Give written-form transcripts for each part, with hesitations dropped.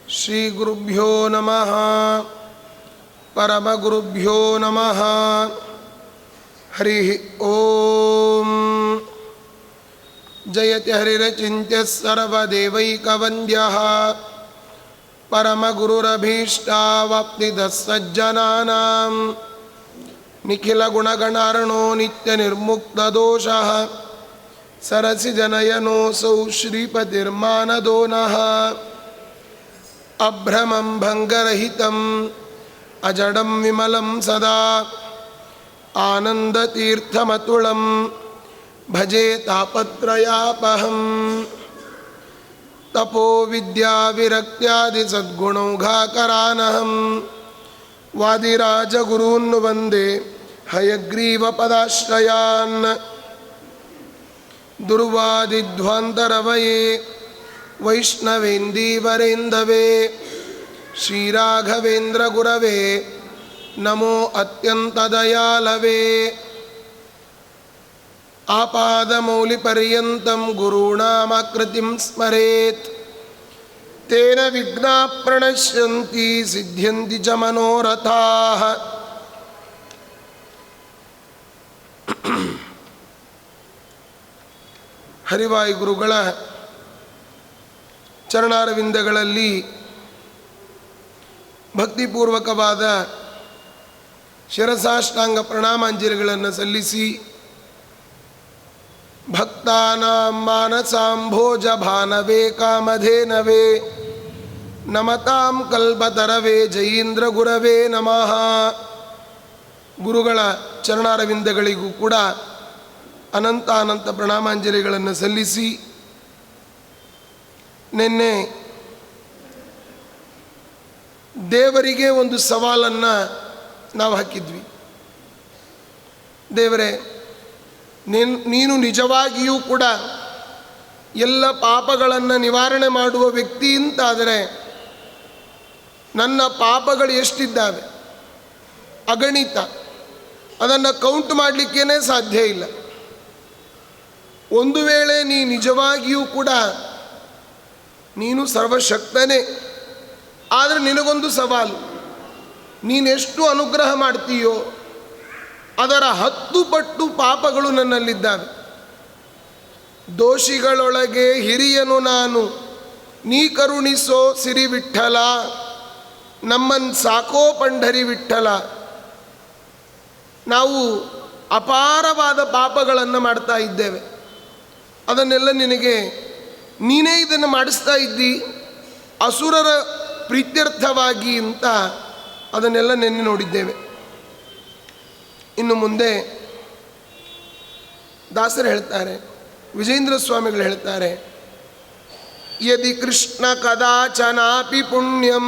ಶ್ರೀಗುರುಭ್ಯೋ ನಮಃ ಪರಮಗುರುಭ್ಯೋ ನಮಃ. ಹರಿ ಓಂ. ಜಯತಿ ಹರಿರಚಿಂತ್ಯ ಸರ್ವದೇವೈಕವಂದ್ಯಃ ಪರಮಗುರುರಭೀಷ್ಟಾವಾಪ್ತಿದಃ ಸಜ್ಜನಾನಾಂ. ನಿಖಿಲಗುಣಗಣಾರ್ಣೋ ನಿತ್ಯನಿರ್ಮುಕ್ತದೋಷಃ ಸರಸಿಜನಯನೋऽಸೌ ಶ್ರೀಪತಿರ್ಮಾನದೋ ನಃ. ಅಭ್ರಮಂ ಭಂಗರಹಿತಂ ಅಜಡಂ ವಿಮಲಂ ಸದಾ ಆನಂದತೀರ್ಥಮತುಳಂ ಭಜೆ ತಾಪತ್ರಯಾಪಹಂ. ತಪೋ ವಿದ್ಯಾ ವಿರಕ್ತ್ಯಾದಿ ಸದ್ಗುಣೌಘಾಕರಾನಹಂ ವಾದಿರಾಜಗುರೂನ್ ವಂದೇ ಹಯಗ್ರೀವಪದಾಶ್ರಯಾನ್. ದುರ್ವಾದಿಧ್ವಾಂತರವಯೇ ವೈಷ್ಣವೇಂದೀವರೇಂದವೇ ಶ್ರೀರಾಘವೇಂದ್ರ ಗುರವೇ ನಮೋ ಅತ್ಯಂತದಯಾಲವೇ. ಆಪಾದಮೌಲಿಪರ್ಯಂತಂ ಗುರುಣಾಮಾಕೃತಿಂ ಸ್ಮರೇತ್ ತೇನ ವಿಘ್ನಾಃ ಪ್ರಣಶ್ಯಂತಿ ಸಿದ್ಧ್ಯಂತಿ ಚ ಮನೋರಥಾಃ. ಹರಿವಾಯು ಗುರುಗಳ ಚರಣಾರವಿಂದಗಳಲ್ಲಿ ಭಕ್ತಿಪೂರ್ವಕವಾದ ಶಿರಸಾಷ್ಟಾಂಗ ಪ್ರಣಾಮಾಂಜಲಿಗಳನ್ನು ಸಲ್ಲಿಸಿ, ಭಕ್ತಾನಾಂ ಮಾನಸಾಂಭೋಜ ಭಾನವೇ ಕಾಮಧೇನವೇ ನಮತಾಂ ಕಲ್ಪತರವೇ ಜಯೀಂದ್ರ ಗುರವೇ ನಮಃ. ಗುರುಗಳ ಚರಣಾರವಿಂದಗಳಿಗೂ ಕೂಡ ಅನಂತ ಪ್ರಣಾಮಾಂಜಲಿಗಳನ್ನು ಸಲ್ಲಿಸಿ, ನಿನ್ನೆ ದೇವರಿಗೆ ಒಂದು ಸವಾಲನ್ನು ನಾವು ಹಾಕಿದ್ವಿ. ದೇವರೇ, ನೀನು ನಿಜವಾಗಿಯೂ ಕೂಡ ಎಲ್ಲ ಪಾಪಗಳನ್ನು ನಿವಾರಣೆ ಮಾಡುವ ವ್ಯಕ್ತಿ ಅಂತಾದರೆ ನನ್ನ ಪಾಪಗಳು ಎಷ್ಟಿದ್ದಾವೆ? ಅಗಣಿತ. ಅದನ್ನು ಕೌಂಟ್ ಮಾಡಲಿಕ್ಕೇ ಸಾಧ್ಯ ಇಲ್ಲ. ಒಂದು ವೇಳೆ ನೀ ನಿಜವಾಗಿಯೂ ಕೂಡ ನೀನು ಸರ್ವಶಕ್ತನೇ, ಆದರೆ ನಿನಗೊಂದು ಸವಾಲು. ನೀನೆಷ್ಟು ಅನುಗ್ರಹ ಮಾಡ್ತೀಯೋ ಅದರ 10 ಪಟ್ಟು ಪಾಪಗಳು ನನ್ನಲ್ಲಿದ್ದಾವೆ. ದೋಷಿಗಳೊಳಗೆ ಹಿರಿಯನು ನಾನು, ನೀ ಕರುಣಿಸೋ ಸಿರಿ ವಿಠ್ಠಲ, ನಮ್ಮನ್ನು ಸಾಕೋ ಪಂಢರಿ ವಿಠ್ಠಲ. ನಾವು ಅಪಾರವಾದ ಪಾಪಗಳನ್ನು ಮಾಡ್ತಾ ಇದ್ದೇವೆ. ಅದನ್ನೆಲ್ಲ ನಿನಗೆ ನೀನೇ ಇದನ್ನು ಮಾಡಿಸ್ತಾ ಇದ್ದಿ, ಅಸುರರ ಪ್ರೀತ್ಯರ್ಥವಾಗಿ ಅಂತ ಅದನ್ನೆಲ್ಲ ನೆನ್ನೆ ನೋಡಿದ್ದೇವೆ. ಇನ್ನು ಮುಂದೆ ದಾಸರು ಹೇಳ್ತಾರೆ, ವಿಜೇಂದ್ರ ಸ್ವಾಮಿಗಳು ಹೇಳ್ತಾರೆ, ಯದಿ ಕೃಷ್ಣ ಕದಾಚನಾಪಿ ಪುಣ್ಯಂ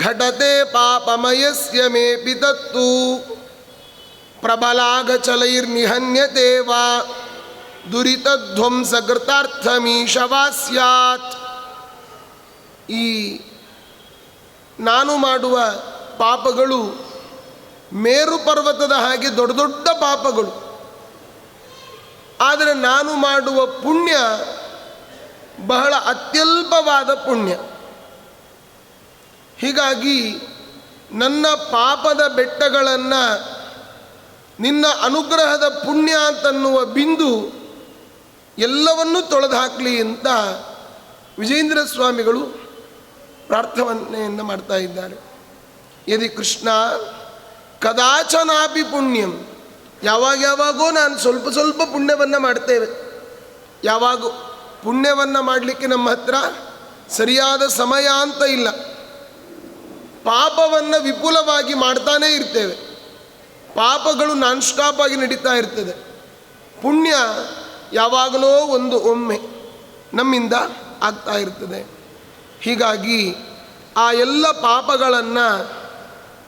ಘಟತೆ ಪಾಪಮಯಸ್ಯ ಮೇಪಿ ತತ್ತು ಪ್ರಬಲಾಗಚಲೈರ್ನಿಹನ್ಯತೆ ವಾ ದುರಿತಧ್ವಂಸಕೃತಾರ್ಥಮೀಶವಾ ಸ್ಯಾತ್. ಈ ನಾನು ಮಾಡುವ ಪಾಪಗಳು ಮೇರು ಪರ್ವತದ ಹಾಗೆ ದೊಡ್ಡ ದೊಡ್ಡ ಪಾಪಗಳು, ಆದರೆ ನಾನು ಮಾಡುವ ಪುಣ್ಯ ಬಹಳ ಅತ್ಯಲ್ಪವಾದ ಪುಣ್ಯ. ಹೀಗಾಗಿ ನನ್ನ ಪಾಪದ ಬೆಟ್ಟಗಳನ್ನು ನಿನ್ನ ಅನುಗ್ರಹದ ಪುಣ್ಯ ಅಂತನ್ನುವ ಬಿಂದು ಎಲ್ಲವನ್ನೂ ತೊಳೆದು ಹಾಕಲಿ ಅಂತ ವಿಜೇಂದ್ರ ಸ್ವಾಮಿಗಳು ಪ್ರಾರ್ಥನೆಯನ್ನು ಮಾಡ್ತಾ ಇದ್ದಾರೆ. ಯದಿ ಕೃಷ್ಣ ಕದಾಚನಾಪಿ ಪುಣ್ಯಂ, ಯಾವಾಗೋ ನಾನು ಸ್ವಲ್ಪ ಪುಣ್ಯವನ್ನು ಮಾಡ್ತೇವೆ. ಯಾವಾಗ ಪುಣ್ಯವನ್ನು ಮಾಡಲಿಕ್ಕೆ ನಮ್ಮ ಹತ್ರ ಸರಿಯಾದ ಸಮಯ ಅಂತ ಇಲ್ಲ. ಪಾಪವನ್ನು ವಿಪುಲವಾಗಿ ಮಾಡ್ತಾನೇ ಇರ್ತೇವೆ. ಪಾಪಗಳು ನಾನ್ ಸ್ಟಾಪ್ ಆಗಿ ನಡೀತಾ ಇರ್ತದೆ. ಪುಣ್ಯ ಯಾವಾಗಲೋ ಒಮ್ಮೆ ನಮ್ಮಿಂದ ಆಗ್ತಾ ಇರ್ತದೆ. ಹೀಗಾಗಿ ಆ ಎಲ್ಲ ಪಾಪಗಳನ್ನು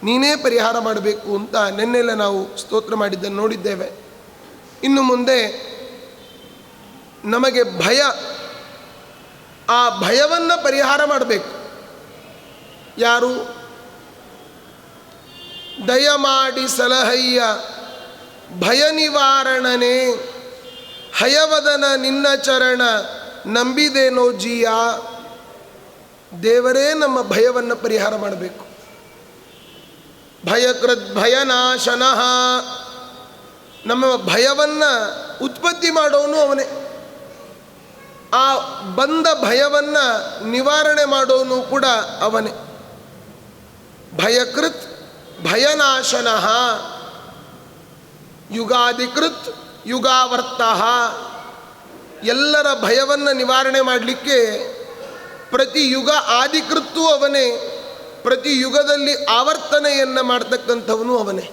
ನೀನೇ ಪರಿಹಾರ ಮಾಡಬೇಕು ಅಂತ ನಿನ್ನೆಲ್ಲ ನಾವು ಸ್ತೋತ್ರ ಮಾಡಿದ್ದನ್ನು ನೋಡಿದ್ದೇವೆ. ಇನ್ನು ಮುಂದೆ ನಮಗೆ ಭಯ, ಆ ಭಯವನ್ನು ಪರಿಹಾರ ಮಾಡಬೇಕು. ಯಾರು? ದಯಮಾಡಿ ಸಲಹಯ್ಯ ಭಯ ನಿವಾರಣನೆ, ಹಯವದನ ನಿನ್ನ ಚರಣ ನಂಬಿದೇನೋ ಜಿಯ. ದೇವರೇ ನಮ್ಮ ಭಯವನ್ನು ಪರಿಹಾರ ಮಾಡಬೇಕು. ಭಯಕೃದ್ ಭಯನಾಶನಃ, ನಮ್ಮ ಭಯವನ್ನು ಉತ್ಪತ್ತಿ ಮಾಡೋನು ಅವನೇ. ಆ ಬಂದ ಭಯವನ್ನು ನಿವಾರಣೆ ಮಾಡೋನು ಕೂಡ ಅವನೇ. ಭಯಕೃತ್ ಭಯನಾಶನಃ ಯುಗಾದಿಕೃತ್ ಯುಗಾವರ್ತಃ, ಎಲ್ಲರ ಭಯವನ್ನು ನಿವಾರಣೆ ಮಾಡಲಿಕ್ಕೆ ಪ್ರತಿ ಯುಗ ಆದಿಕೃತ್ತೂ ಅವನೇ, ಪ್ರತಿ ಯುಗದಲ್ಲಿ ಆವರ್ತನೆಯನ್ನು ಮಾಡ್ತಕ್ಕಂಥವನು ಅವನೇ.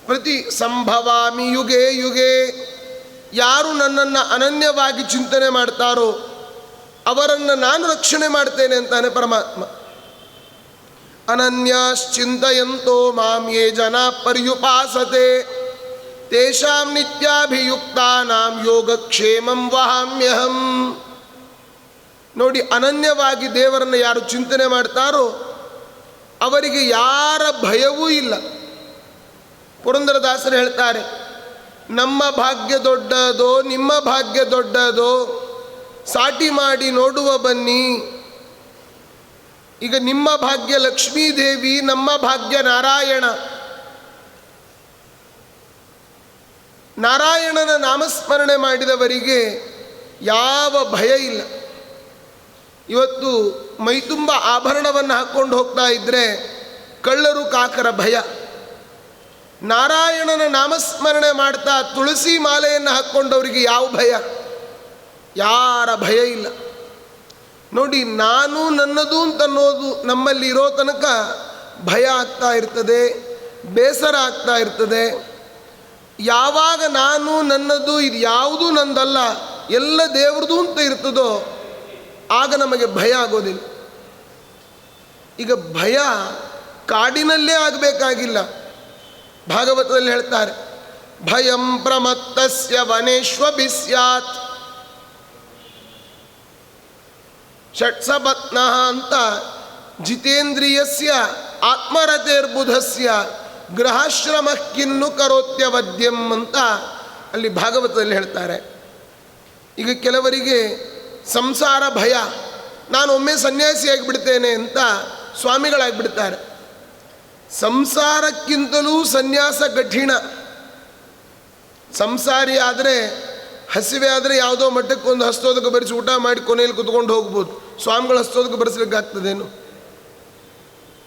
ಪ್ರತಿ ಸಂಭವಾಮಿ ಯುಗೆ ಯುಗೆ, ಯಾರು ನನ್ನನ್ನು ಅನನ್ಯವಾಗಿ ಚಿಂತನೆ ಮಾಡ್ತಾರೋ ಅವರನ್ನು ನಾನು ರಕ್ಷಣೆ ಮಾಡ್ತೇನೆ ಅಂತಾನೆ ಪರಮಾತ್ಮ. ಅನನ್ಯಾಶ್ಚಿಂತಯಂತೋ ಮಾಂ ಯೇ ಜನ ಪರ್ಯುಪಾಸತೆ ತೇಷಾಂ ನಿತ್ಯಾಭಿಯುಕ್ತಾನಾಂ ಯೋಗಕ್ಷೇಮಂ ವಹಾಮ್ಯಹಂ. ನೋಡಿ, ಅನನ್ಯವಾಗಿ ದೇವರನ್ನು ಯಾರು ಚಿಂತನೆ ಮಾಡ್ತಾರೋ ಅವರಿಗೆ ಯಾರ ಭಯವೂ ಇಲ್ಲ. ಪುರಂದರದಾಸರು ಹೇಳ್ತಾರೆ, ನಮ್ಮ ಭಾಗ್ಯ ದೊಡ್ಡದೋ ನಿಮ್ಮ ಭಾಗ್ಯ ದೊಡ್ಡದೋ ಸಾಟಿ ಮಾಡಿ ನೋಡುವ ಬನ್ನಿ. ಈಗ ನಿಮ್ಮ ಭಾಗ್ಯ ಲಕ್ಷ್ಮೀದೇವಿ, ನಮ್ಮ ಭಾಗ್ಯ ನಾರಾಯಣ. ನಾರಾಯಣನ ನಾಮಸ್ಮರಣೆ ಮಾಡಿದವರಿಗೆ ಯಾವ ಭಯ ಇಲ್ಲ. ಇವತ್ತು ಮೈತುಂಬ ಆಭರಣವನ್ನು ಹಾಕ್ಕೊಂಡು ಹೋಗ್ತಾ ಇದ್ದರೆ ಕಳ್ಳರು ಕಾಕರ ಭಯ. ನಾರಾಯಣನ ನಾಮಸ್ಮರಣೆ ಮಾಡ್ತಾ ತುಳಸಿ ಮಾಲೆಯನ್ನು ಹಾಕ್ಕೊಂಡವರಿಗೆ ಯಾವ ಭಯ? ಯಾರ ಭಯ ಇಲ್ಲ. ನೋಡಿ, ನಾನು ನನ್ನದು ಅಂತನ್ನೋದು ನಮ್ಮಲ್ಲಿ ಇರೋ ತನಕ ಭಯ ಆಗ್ತಾ ಇರ್ತದೆ, ಬೇಸರ ಆಗ್ತಾ ಇರ್ತದೆ. ಯಾವಾಗ ನಾನು ನನ್ನದು ಇದು ಯಾವುದೂ ನಂದಲ್ಲ ಎಲ್ಲ ದೇವ್ರದು ಅಂತ ಇರ್ತದೋ ಆಗ ನಮಗೆ ಭಯ ಆಗೋದಿಲ್ಲ. ಈಗ ಭಯ ಕಾಡಿನಲ್ಲೇ ಆಗಬೇಕಾಗಿಲ್ಲ. ಭಾಗವತದಲ್ಲಿ ಹೇಳ್ತಾರೆ, ಭಯಂ ಪ್ರಮತ್ತಸ್ಯ ವನೇಶ್ವಭಿ ಸ್ಯಾತ್ ಷಟ್ಸಪತ್ನಃ ಅಂತ ಜಿತೇಂದ್ರಿಯಸ್ಯ ಆತ್ಮರತೇರ್ಬುಧಸ್ಯ ಗೃಹಾಶ್ರಮ ಕಿನ್ನು ಕರೋತ್ಯವದ್ಯಂ ಅಂತ ಅಲ್ಲಿ ಭಾಗವತದಲ್ಲಿ ಹೇಳ್ತಾರೆ. ಈಗ ಕೆಲವರಿಗೆ ಸಂಸಾರ ಭಯ, ನಾನು ಒಮ್ಮೆ ಸನ್ಯಾಸಿಯಾಗಿಬಿಡ್ತೇನೆ ಅಂತ ಸ್ವಾಮಿಗಳಾಗಿಬಿಡ್ತಾರೆ. ಸಂಸಾರಕ್ಕಿಂತಲೂ ಸನ್ಯಾಸ ಕಠಿಣ. ಸಂಸಾರಿ ಆದರೆ ಹಸಿವೆ ಆದರೆ ಯಾವುದೋ ಮಟ್ಟಕ್ಕೆ ಒಂದು ಹಸ್ತೋದಕ್ಕೆ ಬರೆಸಿ ಊಟ ಮಾಡಿ ಕೊನೆಯಲ್ಲಿ ಕುತ್ಕೊಂಡು ಹೋಗ್ಬೋದು. ಸ್ವಾಮಿಗಳು ಹಸ್ತೋದಕ್ಕೆ ಬರೆಸಲಿಕ್ಕಾಗ್ತದೇನು?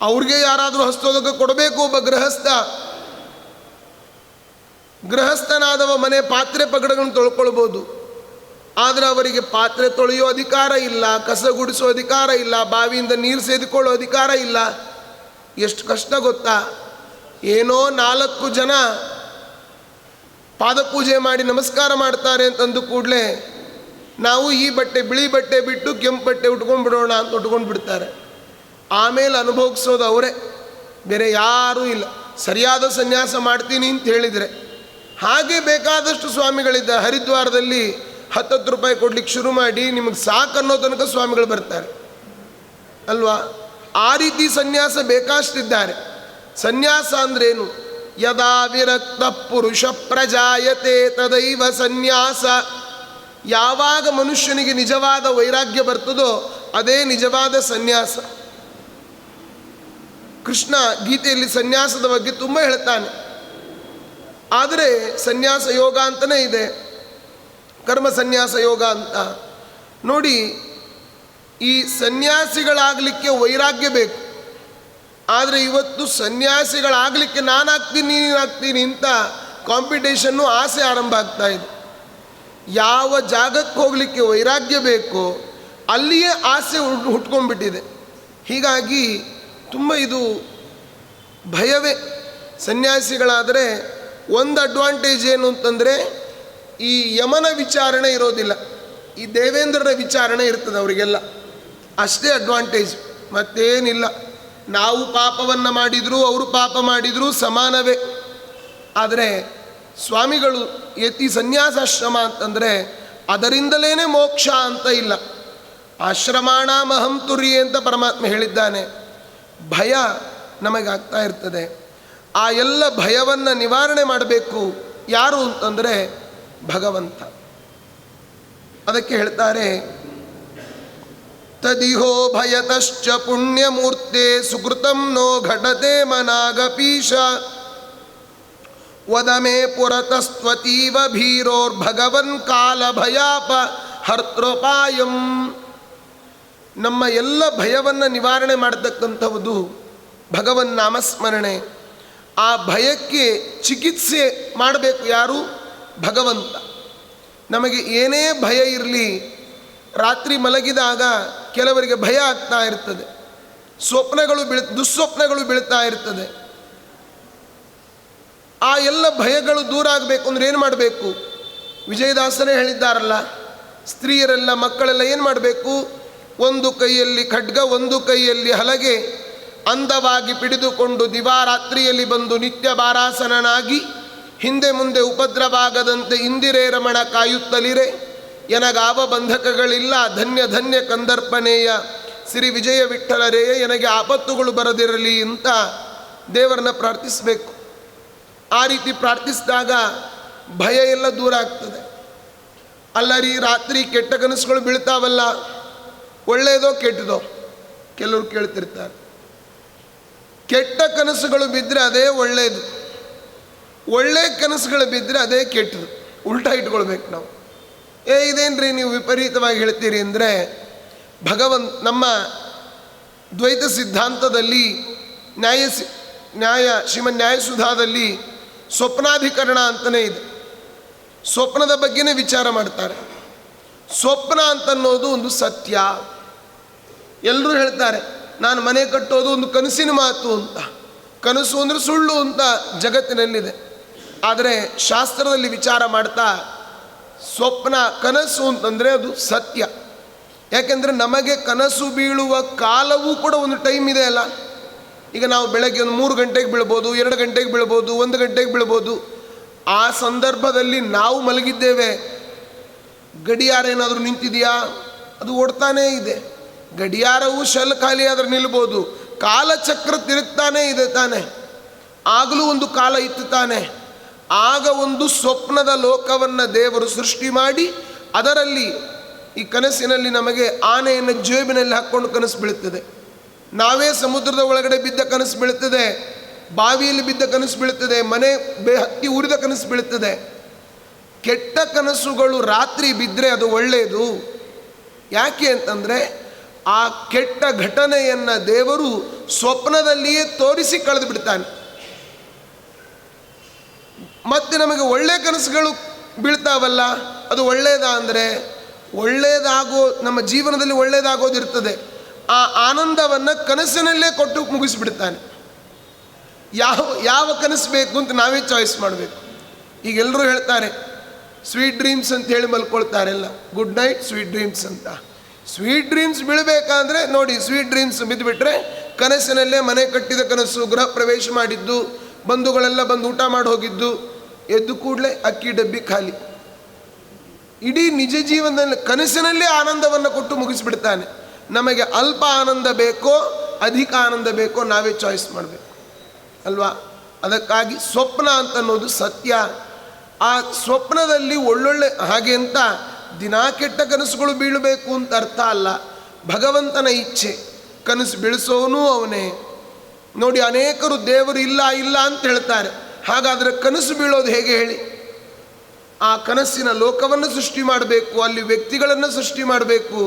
ಅವ್ರಿಗೆ ಯಾರಾದರೂ ಹಸ್ತೋದಕ್ಕೆ ಕೊಡಬೇಕು. ಒಬ್ಬ ಗೃಹಸ್ಥನಾದವ ಮನೆ ಪಾತ್ರೆ ಪಗಡಗಳನ್ನು ತೊಳ್ಕೊಳ್ಬೋದು. ಆದರೆ ಅವರಿಗೆ ಪಾತ್ರೆ ತೊಳೆಯೋ ಅಧಿಕಾರ ಇಲ್ಲ, ಕಸ ಗುಡಿಸೋ ಅಧಿಕಾರ ಇಲ್ಲ, ಬಾವಿಯಿಂದ ನೀರು ಸೇದಿಕೊಳ್ಳೋ ಅಧಿಕಾರ ಇಲ್ಲ. ಎಷ್ಟು ಕಷ್ಟ ಗೊತ್ತಾ? ಏನೋ 4 ಜನ ಪಾದಪೂಜೆ ಮಾಡಿ ನಮಸ್ಕಾರ ಮಾಡ್ತಾರೆ ಅಂತಂದು ಕೂಡಲೇ ನಾವು ಈ ಬಟ್ಟೆ ಬಿಳಿ ಬಟ್ಟೆ ಬಿಟ್ಟು ಕೆಂಪು ಬಟ್ಟೆ ಉಟ್ಕೊಂಡು ಬಿಡೋಣ ಅಂತ ಉಟ್ಕೊಂಡು ಬಿಡ್ತಾರೆ. ಆಮೇಲೆ ಅನುಭವಿಸೋದು ಅವರೇ, ಬೇರೆ ಯಾರೂ ಇಲ್ಲ. ಸರಿಯಾದ ಸನ್ಯಾಸ ಮಾಡ್ತೀನಿ ಅಂತ ಹೇಳಿದರೆ ಹಾಗೆ ಬೇಕಾದಷ್ಟು ಸ್ವಾಮಿಗಳಿದ್ದಾರೆ. ಹರಿದ್ವಾರದಲ್ಲಿ 10 ರೂಪಾಯಿ ಕೊಡ್ಲಿಕ್ಕೆ ಶುರು ಮಾಡಿ ನಿಮಗೆ ಸಾಕನ್ನೋ ತನಕ ಸ್ವಾಮಿಗಳು ಬರ್ತಾರೆ ಅಲ್ವಾ? ಆ ರೀತಿ ಸನ್ಯಾಸ ಬೇಕಷ್ಟಿದ್ದಾರೆ. ಸನ್ಯಾಸ ಅಂದ್ರೇನು? ಯದಾ ವಿರಕ್ತ ಪುರುಷ ಪ್ರಜಾಯತೆ ತದೈವ ಸನ್ಯಾಸ. ಯಾವಾಗ ಮನುಷ್ಯನಿಗೆ ನಿಜವಾದ ವೈರಾಗ್ಯ ಬರ್ತದೋ ಅದೇ ನಿಜವಾದ ಸನ್ಯಾಸ. ಕೃಷ್ಣ ಗೀತೆಯಲ್ಲಿ ಸನ್ಯಾಸದ ಬಗ್ಗೆ ತುಂಬ ಹೇಳ್ತಾನೆ. ಆದರೆ ಸನ್ಯಾಸ ಯೋಗ ಅಂತಲೇ ಇದೆ, ಕರ್ಮ ಸನ್ಯಾಸ ಯೋಗ ಅಂತ. ನೋಡಿ, ಈ ಸನ್ಯಾಸಿಗಳಾಗಲಿಕ್ಕೆ ವೈರಾಗ್ಯ ಬೇಕು. ಆದರೆ ಇವತ್ತು ಸನ್ಯಾಸಿಗಳಾಗಲಿಕ್ಕೆ ನಾನಾಗ್ತೀನಿ ನೀನಾಗ್ತೀನಿ ಅಂತ ಕಾಂಪಿಟೇಷನ್ನು ಆಸೆ ಆರಂಭ ಆಗ್ತಾ ಇದೆ. ಯಾವ ಜಾಗಕ್ಕೆ ಹೋಗಲಿಕ್ಕೆ ವೈರಾಗ್ಯ ಬೇಕೋ ಅಲ್ಲಿಯೇ ಆಸೆ ಹುಟ್ಕೊಂಡ್ಬಿಟ್ಟಿದೆ. ಹೀಗಾಗಿ ತುಂಬ ಇದು ಭಯವೇ. ಸನ್ಯಾಸಿಗಳಾದರೆ ಒಂದು ಅಡ್ವಾಂಟೇಜ್ ಏನು ಅಂತಂದರೆ ಈ ಯಮನ ವಿಚಾರಣೆ ಇರೋದಿಲ್ಲ, ಈ ದೇವೇಂದ್ರನ ವಿಚಾರಣೆ ಇರ್ತದೆ ಅವರಿಗೆಲ್ಲ. ಅಷ್ಟೇ ಅಡ್ವಾಂಟೇಜ್, ಮತ್ತೇನಿಲ್ಲ. ನಾವು ಪಾಪವನ್ನು ಮಾಡಿದರೂ ಅವರು ಪಾಪ ಮಾಡಿದರೂ ಸಮಾನವೇ. ಆದರೆ ಸ್ವಾಮಿಗಳು ಯತಿ ಸನ್ಯಾಸಾಶ್ರಮ ಅಂತಂದರೆ ಅದರಿಂದಲೇ ಮೋಕ್ಷ ಅಂತ ಇಲ್ಲ. ಆಶ್ರಮಾಣ ಮಹಂ ತುರ್ಯೆ ಅಂತ ಪರಮಾತ್ಮ ಹೇಳಿದ್ದಾನೆ. ಭಯ ನಮಗಾಗ್ತಾ ಇರ್ತದೆ. ಆ ಎಲ್ಲ ಭಯವನ್ನು ನಿವಾರಣೆ ಮಾಡಬೇಕು ಯಾರು ಅಂತಂದರೆ ಭಗವಂತ. ಅದಕ್ಕೆ ಹೇಳ್ತಾರೆ, ತದಿಹೋ ಭಯತಶ್ಚ ಪುಣ್ಯಮೂರ್ತೆ ಸುಕೃತಂ ನೋ ಘಟತೆ ಮನಾಗಪೀಶ ವದಮೇ ಪುರತಸ್ತ್ವತೀವ ಭೀರೋರ್ಭಗವನ್ ಕಾಲ ಭಯಾಪ ಹರ್ತೃಪಾಯಂ. ನಮ್ಮ ಎಲ್ಲ ಭಯವನ್ನು ನಿವಾರಣೆ ಮಾಡತಕ್ಕಂಥವುದು ಭಗವನ್ ನಾಮಸ್ಮರಣೆ. ಆ ಭಯಕ್ಕೆ ಚಿಕಿತ್ಸೆ ಮಾಡಬೇಕು ಯಾರು? ಭಗವಂತ. ನಮಗೆ ಏನೇ ಭಯ ಇರಲಿ, ರಾತ್ರಿ ಮಲಗಿದಾಗ ಕೆಲವರಿಗೆ ಭಯ ಆಗ್ತಾ ಇರ್ತದೆ, ದುಸ್ವಪ್ನಗಳು ಬೀಳ್ತಾ ಇರ್ತದೆ. ಆ ಎಲ್ಲ ಭಯಗಳು ದೂರ ಆಗಬೇಕು ಅಂದರೆ ಏನು ಮಾಡಬೇಕು? ವಿಜಯದಾಸರೇ ಹೇಳಿದ್ದಾರಲ್ಲ, ಸ್ತ್ರೀಯರೆಲ್ಲ ಮಕ್ಕಳೆಲ್ಲ ಏನು ಮಾಡಬೇಕು? ಒಂದು ಕೈಯಲ್ಲಿ ಖಡ್ಗ, ಒಂದು ಕೈಯಲ್ಲಿ ಹಲಗೆ, ಅಂದವಾಗಿ ಪಿಡಿದುಕೊಂಡು ದಿವಾರಾತ್ರಿಯಲ್ಲಿ ಬಂದು ನಿತ್ಯ ಬಾರಾಸನನಾಗಿ ಹಿಂದೆ ಮುಂದೆ ಉಪದ್ರವಾಗದಂತೆ ಇಂದಿರೇ ರಮಣ ಕಾಯುತ್ತಲಿರೆ, ಎನಗಾವ ಬಂಧಕಗಳಿಲ್ಲ ಧನ್ಯ ಧನ್ಯ ಕಂದರ್ಪಣೆಯ ಶ್ರೀ ವಿಜಯ ವಿಠ್ಠಲರೇಯ, ನನಗೆ ಆಪತ್ತುಗಳು ಬರದಿರಲಿ ಅಂತ ದೇವರನ್ನ ಪ್ರಾರ್ಥಿಸಬೇಕು. ಆ ರೀತಿ ಪ್ರಾರ್ಥಿಸಿದಾಗ ಭಯ ಎಲ್ಲ ದೂರ ಆಗ್ತದೆ. ಅಲ್ಲರಿ, ರಾತ್ರಿ ಕೆಟ್ಟ ಕನಸುಗಳು ಬೀಳ್ತಾವಲ್ಲ, ಒಳ್ಳೆಯದೋ ಕೆಟ್ಟದೋ? ಕೆಲವರು ಕೇಳ್ತಿರ್ತಾರೆ. ಕೆಟ್ಟ ಕನಸುಗಳು ಬಿದ್ದರೆ ಅದೇ ಒಳ್ಳೆಯದು, ಒಳ್ಳೆ ಕನಸುಗಳು ಬಿದ್ದರೆ ಅದೇ ಕೆಟ್ಟದು. ಉಲ್ಟಾ ಇಟ್ಕೊಳ್ಬೇಕು ನಾವು. ಇದೇನ್ರಿ ನೀವು ವಿಪರೀತವಾಗಿ ಹೇಳ್ತೀರಿ ಅಂದರೆ, ನಮ್ಮ ದ್ವೈತ ಸಿದ್ಧಾಂತದಲ್ಲಿ ಶ್ರೀಮನ್ ನ್ಯಾಯಸುಧಾದಲ್ಲಿ ಸ್ವಪ್ನಾಧಿಕರಣ ಅಂತಲೇ ಇದೆ. ಸ್ವಪ್ನದ ಬಗ್ಗೆನೇ ವಿಚಾರ ಮಾಡ್ತಾರೆ. ಸ್ವಪ್ನ ಅಂತನ್ನೋದು ಒಂದು ಸತ್ಯ. ಎಲ್ಲರೂ ಹೇಳ್ತಾರೆ ನಾನು ಮನೆ ಕಟ್ಟೋದು ಒಂದು ಕನಸಿನ ಮಾತು ಅಂತ. ಕನಸು ಅಂದರೆ ಸುಳ್ಳು ಅಂತ ಜಗತ್ತಿನಲ್ಲಿದೆ. ಆದರೆ ಶಾಸ್ತ್ರದಲ್ಲಿ ವಿಚಾರ ಮಾಡ್ತಾ ಸ್ವಪ್ನ, ಕನಸು ಅಂತಂದರೆ ಅದು ಸತ್ಯ. ಯಾಕೆಂದರೆ ನಮಗೆ ಕನಸು ಬೀಳುವ ಕಾಲವೂ ಕೂಡ ಒಂದು ಟೈಮ್ ಇದೆ ಅಲ್ಲ. ಈಗ ನಾವು ಬೆಳಗ್ಗೆ ಒಂದು 3 ಗಂಟೆಗೆ ಬೀಳ್ಬೋದು, 2 ಗಂಟೆಗೆ ಬೀಳ್ಬೋದು, 1 ಗಂಟೆಗೆ ಬೀಳ್ಬೋದು. ಆ ಸಂದರ್ಭದಲ್ಲಿ ನಾವು ಮಲಗಿದ್ದೇವೆ. ಗಡಿಯಾರ ಏನಾದರೂ ನಿಂತಿದೆಯಾ? ಅದು ಓಡ್ತಾನೇ ಇದೆ. ಗಡಿಯಾರವು ಶೆಲ್ ಖಾಲಿ ಆದರೆ ನಿಲ್ಬೋದು, ಕಾಲಚಕ್ರ ತಿರುಗ್ತಾನೇ ಇದೆ ತಾನೆ. ಆಗಲೂ ಒಂದು ಕಾಲ ಇತ್ತು ತಾನೆ. ಆಗ ಒಂದು ಸ್ವಪ್ನದ ಲೋಕವನ್ನು ದೇವರು ಸೃಷ್ಟಿ ಮಾಡಿ ಅದರಲ್ಲಿ ಈ ಕನಸಿನಲ್ಲಿ ನಮಗೆ ಆನೆಯನ್ನು ಜೇಬಿನಲ್ಲಿ ಹಾಕ್ಕೊಂಡು ಕನಸು ಬೀಳುತ್ತದೆ. ನಾವೇ ಸಮುದ್ರದ ಒಳಗಡೆ ಬಿದ್ದ ಕನಸು ಬೀಳುತ್ತದೆ, ಬಾವಿಯಲ್ಲಿ ಬಿದ್ದ ಕನಸು ಬೀಳುತ್ತದೆ, ಮನೆ ಹತ್ತಿ ಉರಿದ ಕನಸು ಬೀಳುತ್ತದೆ. ಕೆಟ್ಟ ಕನಸುಗಳು ರಾತ್ರಿ ಬಿದ್ದರೆ ಅದು ಒಳ್ಳೆಯದು. ಯಾಕೆ ಅಂತಂದರೆ ಆ ಕೆಟ್ಟ ಘಟನೆಯನ್ನು ದೇವರು ಸ್ವಪ್ನದಲ್ಲಿಯೇ ತೋರಿಸಿ ಕಳೆದು ಬಿಡ್ತಾನೆ. ಮತ್ತೆ ನಮಗೆ ಒಳ್ಳೆ ಕನಸುಗಳು ಬೀಳ್ತಾವಲ್ಲ, ಅದು ಒಳ್ಳೆಯದಾ ಅಂದರೆ ನಮ್ಮ ಜೀವನದಲ್ಲಿ ಒಳ್ಳೆಯದಾಗೋದಿರ್ತದೆ. ಆ ಆನಂದವನ್ನು ಕನಸಿನಲ್ಲೇ ಕೊಟ್ಟು ಮುಗಿಸಿಬಿಡ್ತಾನೆ. ಯಾವ ಕನಸು ಬೇಕು ಅಂತ ನಾವೇ ಚಾಯ್ಸ್ ಮಾಡಬೇಕು. ಈಗ ಎಲ್ಲರೂ ಹೇಳ್ತಾರೆ ಸ್ವೀಟ್ ಡ್ರೀಮ್ಸ್ ಅಂತ ಹೇಳಿ ಮಲ್ಕೊಳ್ತಾರೆಲ್ಲ, ಗುಡ್ ನೈಟ್ ಸ್ವೀಟ್ ಡ್ರೀಮ್ಸ್ ಅಂತ. ಸ್ವೀಟ್ ಡ್ರೀಮ್ಸ್ ಬೀಳಬೇಕಾದ್ರೆ ನೋಡಿ, ಸ್ವೀಟ್ ಡ್ರೀಮ್ಸ್ ಬಿದ್ದುಬಿಟ್ರೆ ಕನಸಿನಲ್ಲೇ ಮನೆ ಕಟ್ಟಿದ ಕನಸು, ಗೃಹ ಪ್ರವೇಶ ಮಾಡಿದ್ದು, ಬಂಧುಗಳೆಲ್ಲ ಬಂದು ಊಟ ಮಾಡಿ ಹೋಗಿದ್ದು, ಎದ್ದು ಕೂಡಲೇ ಅಕ್ಕಿ ಡಬ್ಬಿ ಖಾಲಿ. ಇಡೀ ನಿಜ ಜೀವನದಲ್ಲಿ ಕನಸಿನಲ್ಲೇ ಆನಂದವನ್ನು ಕೊಟ್ಟು ಮುಗಿಸಿಬಿಡ್ತಾನೆ. ನಮಗೆ ಅಲ್ಪ ಆನಂದ ಬೇಕೋ ಅಧಿಕ ಆನಂದ ಬೇಕೋ ನಾವೇ ಚಾಯ್ಸ್ ಮಾಡಬೇಕು ಅಲ್ವಾ. ಅದಕ್ಕಾಗಿ ಸ್ವಪ್ನ ಅಂತನ್ನೋದು ಸತ್ಯ. ಆ ಸ್ವಪ್ನದಲ್ಲಿ ಒಳ್ಳೊಳ್ಳೆ ಹಾಗೆ ಅಂತ ದಿನಾ ಕೆಟ್ಟ ಕನಸುಗಳು ಬೀಳಬೇಕು ಅಂತ ಅರ್ಥ ಅಲ್ಲ. ಭಗವಂತನ ಇಚ್ಛೆ, ಕನಸು ಬೀಳಿಸೋನು ಅವನೇ. ನೋಡಿ, ಅನೇಕರು ದೇವರು ಇಲ್ಲ ಇಲ್ಲ ಅಂತ ಹೇಳ್ತಾರೆ. ಹಾಗಾದರೆ ಕನಸು ಬೀಳೋದು ಹೇಗೆ ಹೇಳಿ? ಆ ಕನಸಿನ ಲೋಕವನ್ನು ಸೃಷ್ಟಿ ಮಾಡಬೇಕು, ಅಲ್ಲಿ ವ್ಯಕ್ತಿಗಳನ್ನು ಸೃಷ್ಟಿ ಮಾಡಬೇಕು,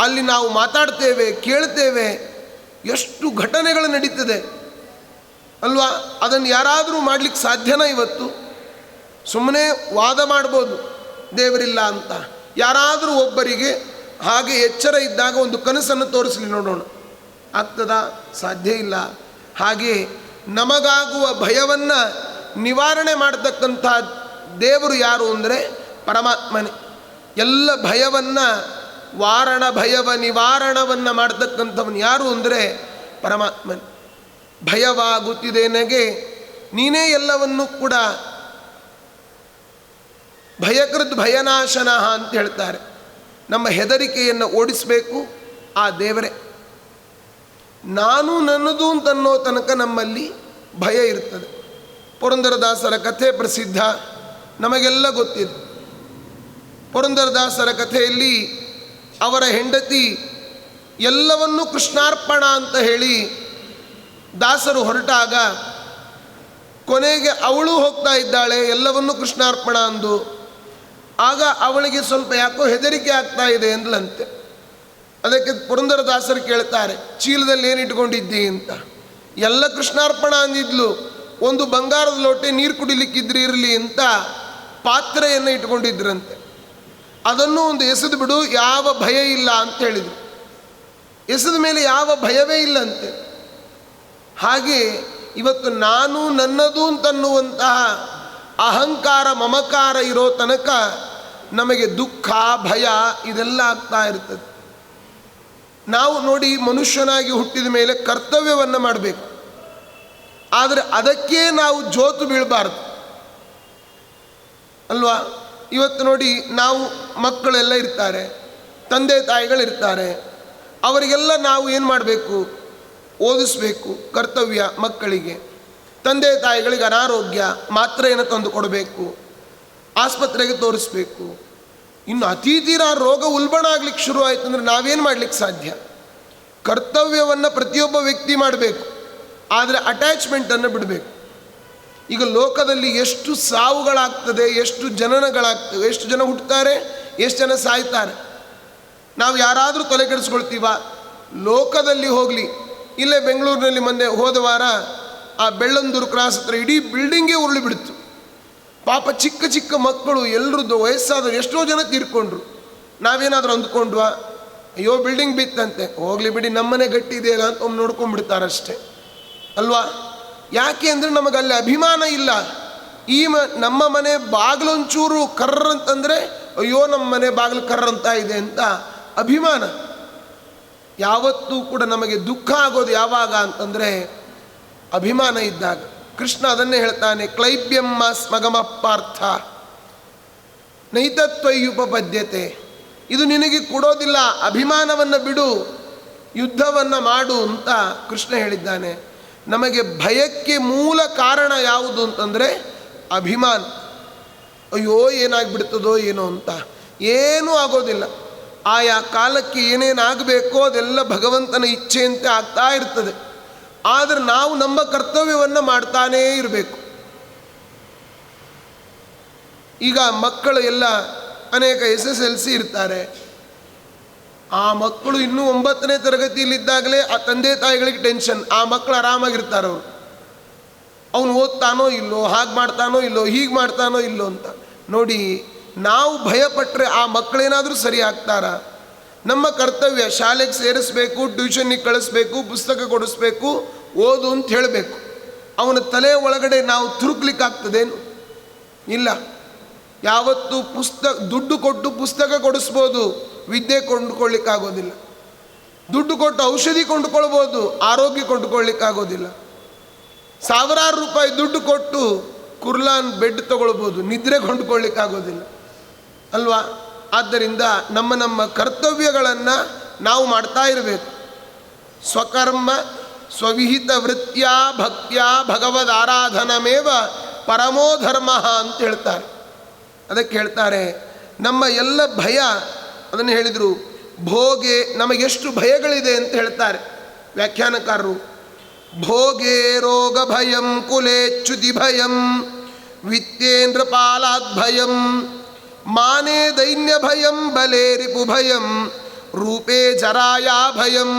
ಅಲ್ಲಿ ನಾವು ಮಾತಾಡ್ತೇವೆ, ಕೇಳ್ತೇವೆ, ಎಷ್ಟು ಘಟನೆಗಳು ನಡೀತದೆ ಅಲ್ವಾ. ಅದನ್ನು ಯಾರಾದರೂ ಮಾಡಲಿಕ್ಕೆ ಸಾಧ್ಯನಾ? ಇವತ್ತು ಸುಮ್ಮನೆ ವಾದ ಮಾಡ್ಬೋದು ದೇವರಿಲ್ಲ ಅಂತ. ಯಾರಾದರೂ ಒಬ್ಬರಿಗೆ ಹಾಗೆ ಎಚ್ಚರ ಇದ್ದಾಗ ಒಂದು ಕನಸನ್ನು ತೋರಿಸಲಿ ನೋಡೋಣ, ಆಗ್ತದಾ? ಸಾಧ್ಯ ಇಲ್ಲ. ಹಾಗೆ ನಮಗಾಗುವ ಭಯವನ್ನು ನಿವಾರಣೆ ಮಾಡತಕ್ಕಂಥ ದೇವರು ಯಾರು ಅಂದರೆ ಪರಮಾತ್ಮನೇ. ಎಲ್ಲ ಭಯವನ್ನು ಭಯವ ನಿವಾರಣವನ್ನು ಮಾಡತಕ್ಕಂಥವನು ಯಾರು ಅಂದರೆ ಪರಮಾತ್ಮನೇ. ಭಯವಾಗುತ್ತಿದೆ ನನಗೆ, ನೀನೇ ಎಲ್ಲವನ್ನೂ ಕೂಡ ಭಯಕೃತ್ ಭಯನಾಶನ ಅಂತ ಹೇಳ್ತಾರೆ. ನಮ್ಮ ಹೆದರಿಕೆಯನ್ನು ಓಡಿಸಬೇಕು ಆ ದೇವರೇ. ನಾನು ನನ್ನದು ಅಂತನ್ನೋ ತನಕ ನಮ್ಮಲ್ಲಿ ಭಯ ಇರ್ತದೆ. ಪುರಂದರದಾಸರ ಕಥೆ ಪ್ರಸಿದ್ಧ, ನಮಗೆಲ್ಲ ಗೊತ್ತಿದೆ. ಪುರಂದರದಾಸರ ಕಥೆಯಲ್ಲಿ ಅವರ ಹೆಂಡತಿ ಎಲ್ಲವನ್ನೂ ಕೃಷ್ಣಾರ್ಪಣ ಅಂತ ಹೇಳಿ ದಾಸರು ಹೊರಟಾಗ ಕೊನೆಗೆ ಅವಳು ಹೋಗ್ತಾ ಇದ್ದಾಳೆ ಎಲ್ಲವನ್ನೂ ಕೃಷ್ಣಾರ್ಪಣ ಅಂದು. ಆಗ ಅವಳಿಗೆ ಸ್ವಲ್ಪ ಯಾಕೋ ಹೆದರಿಕೆ ಆಗ್ತಾ ಇದೆ ಎಂದ್ಲಂತೆ. ಅದಕ್ಕೆ ಪುರಂದರದಾಸರು ಕೇಳ್ತಾರೆ, ಚೀಲದಲ್ಲಿ ಏನು ಇಟ್ಕೊಂಡಿದ್ದಿ ಅಂತ. ಎಲ್ಲ ಕೃಷ್ಣಾರ್ಪಣ ಅಂದಿದ್ಲು. ಒಂದು ಬಂಗಾರದ ಲೋಟೆ ನೀರು ಕುಡಿಲಿಕ್ಕಿದ್ರೆ ಇರಲಿ ಅಂತ ಪಾತ್ರೆಯನ್ನು ಇಟ್ಕೊಂಡಿದ್ರಂತೆ. ಅದನ್ನು ಒಂದು ಎಸೆದು ಬಿಡು, ಯಾವ ಭಯ ಇಲ್ಲ ಅಂತ ಹೇಳಿದರು. ಎಸೆದ ಮೇಲೆ ಯಾವ ಭಯವೇ ಇಲ್ಲಂತೆ. ಹಾಗೆ ಇವತ್ತು ನಾನು ನನ್ನದು ಅಂತನ್ನುವಂತಹ ಅಹಂಕಾರ ಮಮಕಾರ ಇರೋ ತನಕ ನಮಗೆ ದುಃಖ ಭಯ ಇದೆಲ್ಲ ಆಗ್ತಾ ಇರ್ತದೆ. ನಾವು ನೋಡಿ, ಮನುಷ್ಯನಾಗಿ ಹುಟ್ಟಿದ ಮೇಲೆ ಕರ್ತವ್ಯವನ್ನು ಮಾಡಬೇಕು. ಆದರೆ ಅದಕ್ಕೆ ನಾವು ಜೋತು ಬೀಳಬಾರ್ದು ಅಲ್ವಾ. ಇವತ್ತು ನೋಡಿ, ನಾವು ಮಕ್ಕಳೆಲ್ಲ ಇರ್ತಾರೆ, ತಂದೆ ತಾಯಿಗಳಿರ್ತಾರೆ, ಅವರಿಗೆಲ್ಲ ನಾವು ಏನು ಮಾಡಬೇಕು? ಓದಿಸ್ಬೇಕು, ಕರ್ತವ್ಯ ಮಕ್ಕಳಿಗೆ. ತಂದೆ ತಾಯಿಗಳಿಗೆ ಅನಾರೋಗ್ಯ, ಮಾತ್ರೆಯನ್ನು ತಂದು ಕೊಡಬೇಕು, ಆಸ್ಪತ್ರೆಗೆ ತೋರಿಸ್ಬೇಕು. ಇನ್ನು ಅತಿ ತೀರಾ ರೋಗ ಉಲ್ಬಣ ಆಗ್ಲಿಕ್ಕೆ ಶುರು ಆಯಿತು ಅಂದರೆ ನಾವೇನು ಮಾಡಲಿಕ್ಕೆ ಸಾಧ್ಯ? ಕರ್ತವ್ಯವನ್ನು ಪ್ರತಿಯೊಬ್ಬ ವ್ಯಕ್ತಿ ಮಾಡಬೇಕು, ಆದರೆ ಅಟ್ಯಾಚ್ಮೆಂಟನ್ನು ಬಿಡಬೇಕು. ಈಗ ಲೋಕದಲ್ಲಿ ಎಷ್ಟು ಸಾವುಗಳಾಗ್ತದೆ, ಎಷ್ಟು ಜನನಗಳಾಗ್ತವೆ, ಎಷ್ಟು ಜನ ಹುಟ್ಟುತ್ತಾರೆ, ಎಷ್ಟು ಜನ ಸಾಯ್ತಾರೆ. ನಾವು ಯಾರಾದರೂ ತಲೆ ಕೆಡಿಸ್ಕೊಳ್ತೀವ? ಲೋಕದಲ್ಲಿ ಹೋಗಲಿ, ಇಲ್ಲೇ ಬೆಂಗಳೂರಿನಲ್ಲಿ ಮೊನ್ನೆ ಹೋದ ವಾರ ಆ ಬೆಳ್ಳಂದೂರು ಕ್ರಾಸ್ ಹತ್ರ ಇಡೀ ಬಿಲ್ಡಿಂಗೇ ಉರುಳಿ ಬಿಡ್ತು. ಪಾಪ ಚಿಕ್ಕ ಚಿಕ್ಕ ಮಕ್ಕಳು ಎಲ್ಲರದ್ದು ವಯಸ್ಸಾದವರು ಎಷ್ಟೋ ಜನ ತೀರ್ಕೊಂಡ್ರು. ನಾವೇನಾದರೂ ಅಂದ್ಕೊಂಡ್ವಾ? ಅಯ್ಯೋ ಬಿಲ್ಡಿಂಗ್ ಬಿತ್ತಂತೆ, ಹೋಗಲಿ ಬಿಡಿ ನಮ್ಮನೆ ಗಟ್ಟಿ ಇದೆಯಲ್ಲ ಅಂತ ಒಮ್ಮೆ ನೋಡ್ಕೊಂಡ್ಬಿಡ್ತಾರಷ್ಟೇ ಅಲ್ವಾ. ಯಾಕೆ ಅಂದರೆ ನಮಗಲ್ಲಿ ಅಭಿಮಾನ ಇಲ್ಲ. ನಮ್ಮ ಮನೆ ಬಾಗಿಲೊಂಚೂರು ಕರ್ರ ಅಂತಂದರೆ ಅಯ್ಯೋ ನಮ್ಮ ಮನೆ ಬಾಗಿಲು ಕರ್ರಂತ ಇದೆ ಅಂತ ಅಭಿಮಾನ. ಯಾವತ್ತೂ ಕೂಡ ನಮಗೆ ದುಃಖ ಆಗೋದು ಯಾವಾಗ ಅಂತಂದರೆ ಅಭಿಮಾನ ಇದ್ದಾಗ. ಕೃಷ್ಣ ಅದನ್ನೇ ಹೇಳ್ತಾನೆ, ಕ್ಲೈಬ್ಯಮ್ಮ ಸ್ಮಗಮ ಪಾರ್ಥ ನೈತತ್ವಯುಪಪದ್ಯತೆ. ಇದು ನಿನಗೆ ಕೊಡೋದಿಲ್ಲ, ಅಭಿಮಾನವನ್ನು ಬಿಡು, ಯುದ್ಧವನ್ನು ಮಾಡು ಅಂತ ಕೃಷ್ಣ ಹೇಳಿದ್ದಾನೆ. ನಮಗೆ ಭಯಕ್ಕೆ ಮೂಲ ಕಾರಣ ಯಾವುದು ಅಂತಂದರೆ ಅಭಿಮಾನ. ಅಯ್ಯೋ ಏನಾಗ್ಬಿಡ್ತದೋ ಏನೋ ಅಂತ. ಏನೂ ಆಗೋದಿಲ್ಲ. ಆಯಾ ಕಾಲಕ್ಕೆ ಏನೇನಾಗಬೇಕೋ ಅದೆಲ್ಲ ಭಗವಂತನ ಇಚ್ಛೆಯಂತೆ ಆಗ್ತಾ ಇರ್ತದೆ. ಆದರೆ ನಾವು ನಮ್ಮ ಕರ್ತವ್ಯವನ್ನು ಮಾಡ್ತಾನೇ ಇರಬೇಕು. ಈಗ ಮಕ್ಕಳು ಎಲ್ಲ ಅನೇಕ SSLC ಇರ್ತಾರೆ. ಆ ಮಕ್ಕಳು ಇನ್ನೂ 9ನೇ ತರಗತಿಯಲ್ಲಿದ್ದಾಗಲೇ ಆ ತಂದೆ ತಾಯಿಗಳಿಗೆ ಟೆನ್ಷನ್. ಆ ಮಕ್ಕಳು ಆರಾಮಾಗಿರ್ತಾರೆ. ಅವನು ಓದ್ತಾನೋ ಇಲ್ಲೋ, ಹಾಗೆ ಮಾಡ್ತಾನೋ ಇಲ್ಲೋ, ಹೀಗೆ ಮಾಡ್ತಾನೋ ಇಲ್ಲೋ ಅಂತ ನೋಡಿ. ನಾವು ಭಯಪಟ್ಟರೆ ಆ ಮಕ್ಕಳೇನಾದರೂ ಸರಿ ಆಗ್ತಾರ? ನಮ್ಮ ಕರ್ತವ್ಯ ಶಾಲೆಗೆ ಸೇರಿಸ್ಬೇಕು, ಟ್ಯೂಷನ್ನಿಗೆ ಕಳಿಸ್ಬೇಕು, ಪುಸ್ತಕ ಕೊಡಿಸ್ಬೇಕು, ಓದು ಅಂತ ಹೇಳಬೇಕು. ಅವನ ತಲೆ ಒಳಗಡೆ ನಾವು ತುರುಕ್ಲಿಕ್ಕಾಗ್ತದೇನು? ಇಲ್ಲ. ಯಾವತ್ತು ದುಡ್ಡು ಕೊಟ್ಟು ಪುಸ್ತಕ ಕೊಡಿಸ್ಬೋದು, ವಿದ್ಯೆ ಕೊಂಡುಕೊಳ್ಳಿಕ್ಕಾಗೋದಿಲ್ಲ. ದುಡ್ಡು ಕೊಟ್ಟು ಔಷಧಿ ಕೊಂಡುಕೊಳ್ಬೋದು, ಆರೋಗ್ಯ ಕೊಂಡುಕೊಳ್ಳಿಕ್ಕಾಗೋದಿಲ್ಲ. ಸಾವಿರಾರು ರೂಪಾಯಿ ದುಡ್ಡು ಕೊಟ್ಟು ಕುರ್ಲಾನ್ ಬೆಡ್ ತಗೊಳ್ಬೋದು, ನಿದ್ರೆ ಕೊಂಡುಕೊಳ್ಳಿಕ್ಕಾಗೋದಿಲ್ಲ ಅಲ್ವಾ. ಆದ್ದರಿಂದ ನಮ್ಮ ಕರ್ತವ್ಯಗಳನ್ನು ನಾವು ಮಾಡ್ತಾ ಇರಬೇಕು. ಸ್ವಕರ್ಮ ಸ್ವವಿಹಿತ ವೃತ್ತಿಯ ಭಕ್ತಿಯ ಭಗವದ್ ಆರಾಧನಮೇವ ಪರಮೋ ಧರ್ಮ ಅಂತ ಹೇಳ್ತಾರೆ. ಅದಕ್ಕೆ ಹೇಳ್ತಾರೆ ನಮ್ಮ ಎಲ್ಲ ಭಯ, ಅದನ್ನು ಹೇಳಿದರು, ಭೋಗೆ ನಮಗೆಷ್ಟು ಭಯಗಳಿದೆ ಅಂತ ಹೇಳ್ತಾರೆ ವ್ಯಾಖ್ಯಾನಕಾರರು. ಭೋಗೇ ರೋಗ ಭಯಂ, ಕುಲೇ ಚ್ಯುತಿ ಭಯಂ, ವಿತ್ತೇಂದ್ರ ಪಾಲಾದ್ ಭಯಂ, ಮಾನೇ ದೈನ್ಯ ಭಯಂ, ಬಲೇ ರಿಪು ಭಯಂ, ರೂಪೇ ಜರಾಯಾ ಭಯಂ,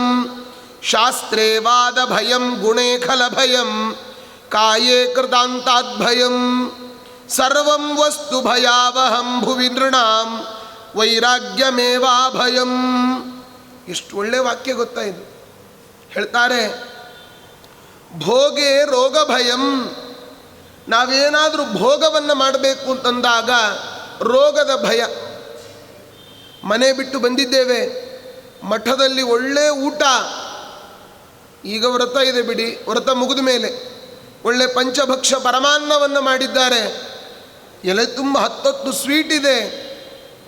ಶಾಸ್ತ್ರೇ ವಾದ ಭಯಂ, ಗುಣೇ ಖಲ ಭಯಂ, ಕಾಯೇ ಕೃತಾಂತಾದ್ ಭಯಂ, ಸರ್ವಂ ವಸ್ತು ಭಯಾವಹಂ ಭುವಿ ನೃಣಾಂ ವೈರಾಗ್ಯಮೇವಾ ಭಯಂ. ಎಷ್ಟು ಒಳ್ಳೆ ವಾಕ್ಯ ಗೊತ್ತಾ ಇದು. ಹೇಳ್ತಾರೆ ಭೋಗೆ ರೋಗ ಭಯಂ. ನಾವೇನಾದರೂ ಭೋಗವನ್ನು ಮಾಡಬೇಕು ಅಂತಂದಾಗ ರೋಗದ ಭಯ. ಮನೆ ಬಿಟ್ಟು ಬಂದಿದ್ದೇವೆ, ಮಠದಲ್ಲಿ ಒಳ್ಳೆ ಊಟ, ಈಗ ವ್ರತ ಇದೆ ಬಿಡಿ, ವ್ರತ ಮುಗಿದ ಮೇಲೆ ಒಳ್ಳೆ ಪಂಚಭಕ್ಷ ಪರಮಾನ್ನವನ್ನು ಮಾಡಿದ್ದಾರೆ, ಎಲೆ ತುಂಬ 10 ಸ್ವೀಟ್ ಇದೆ,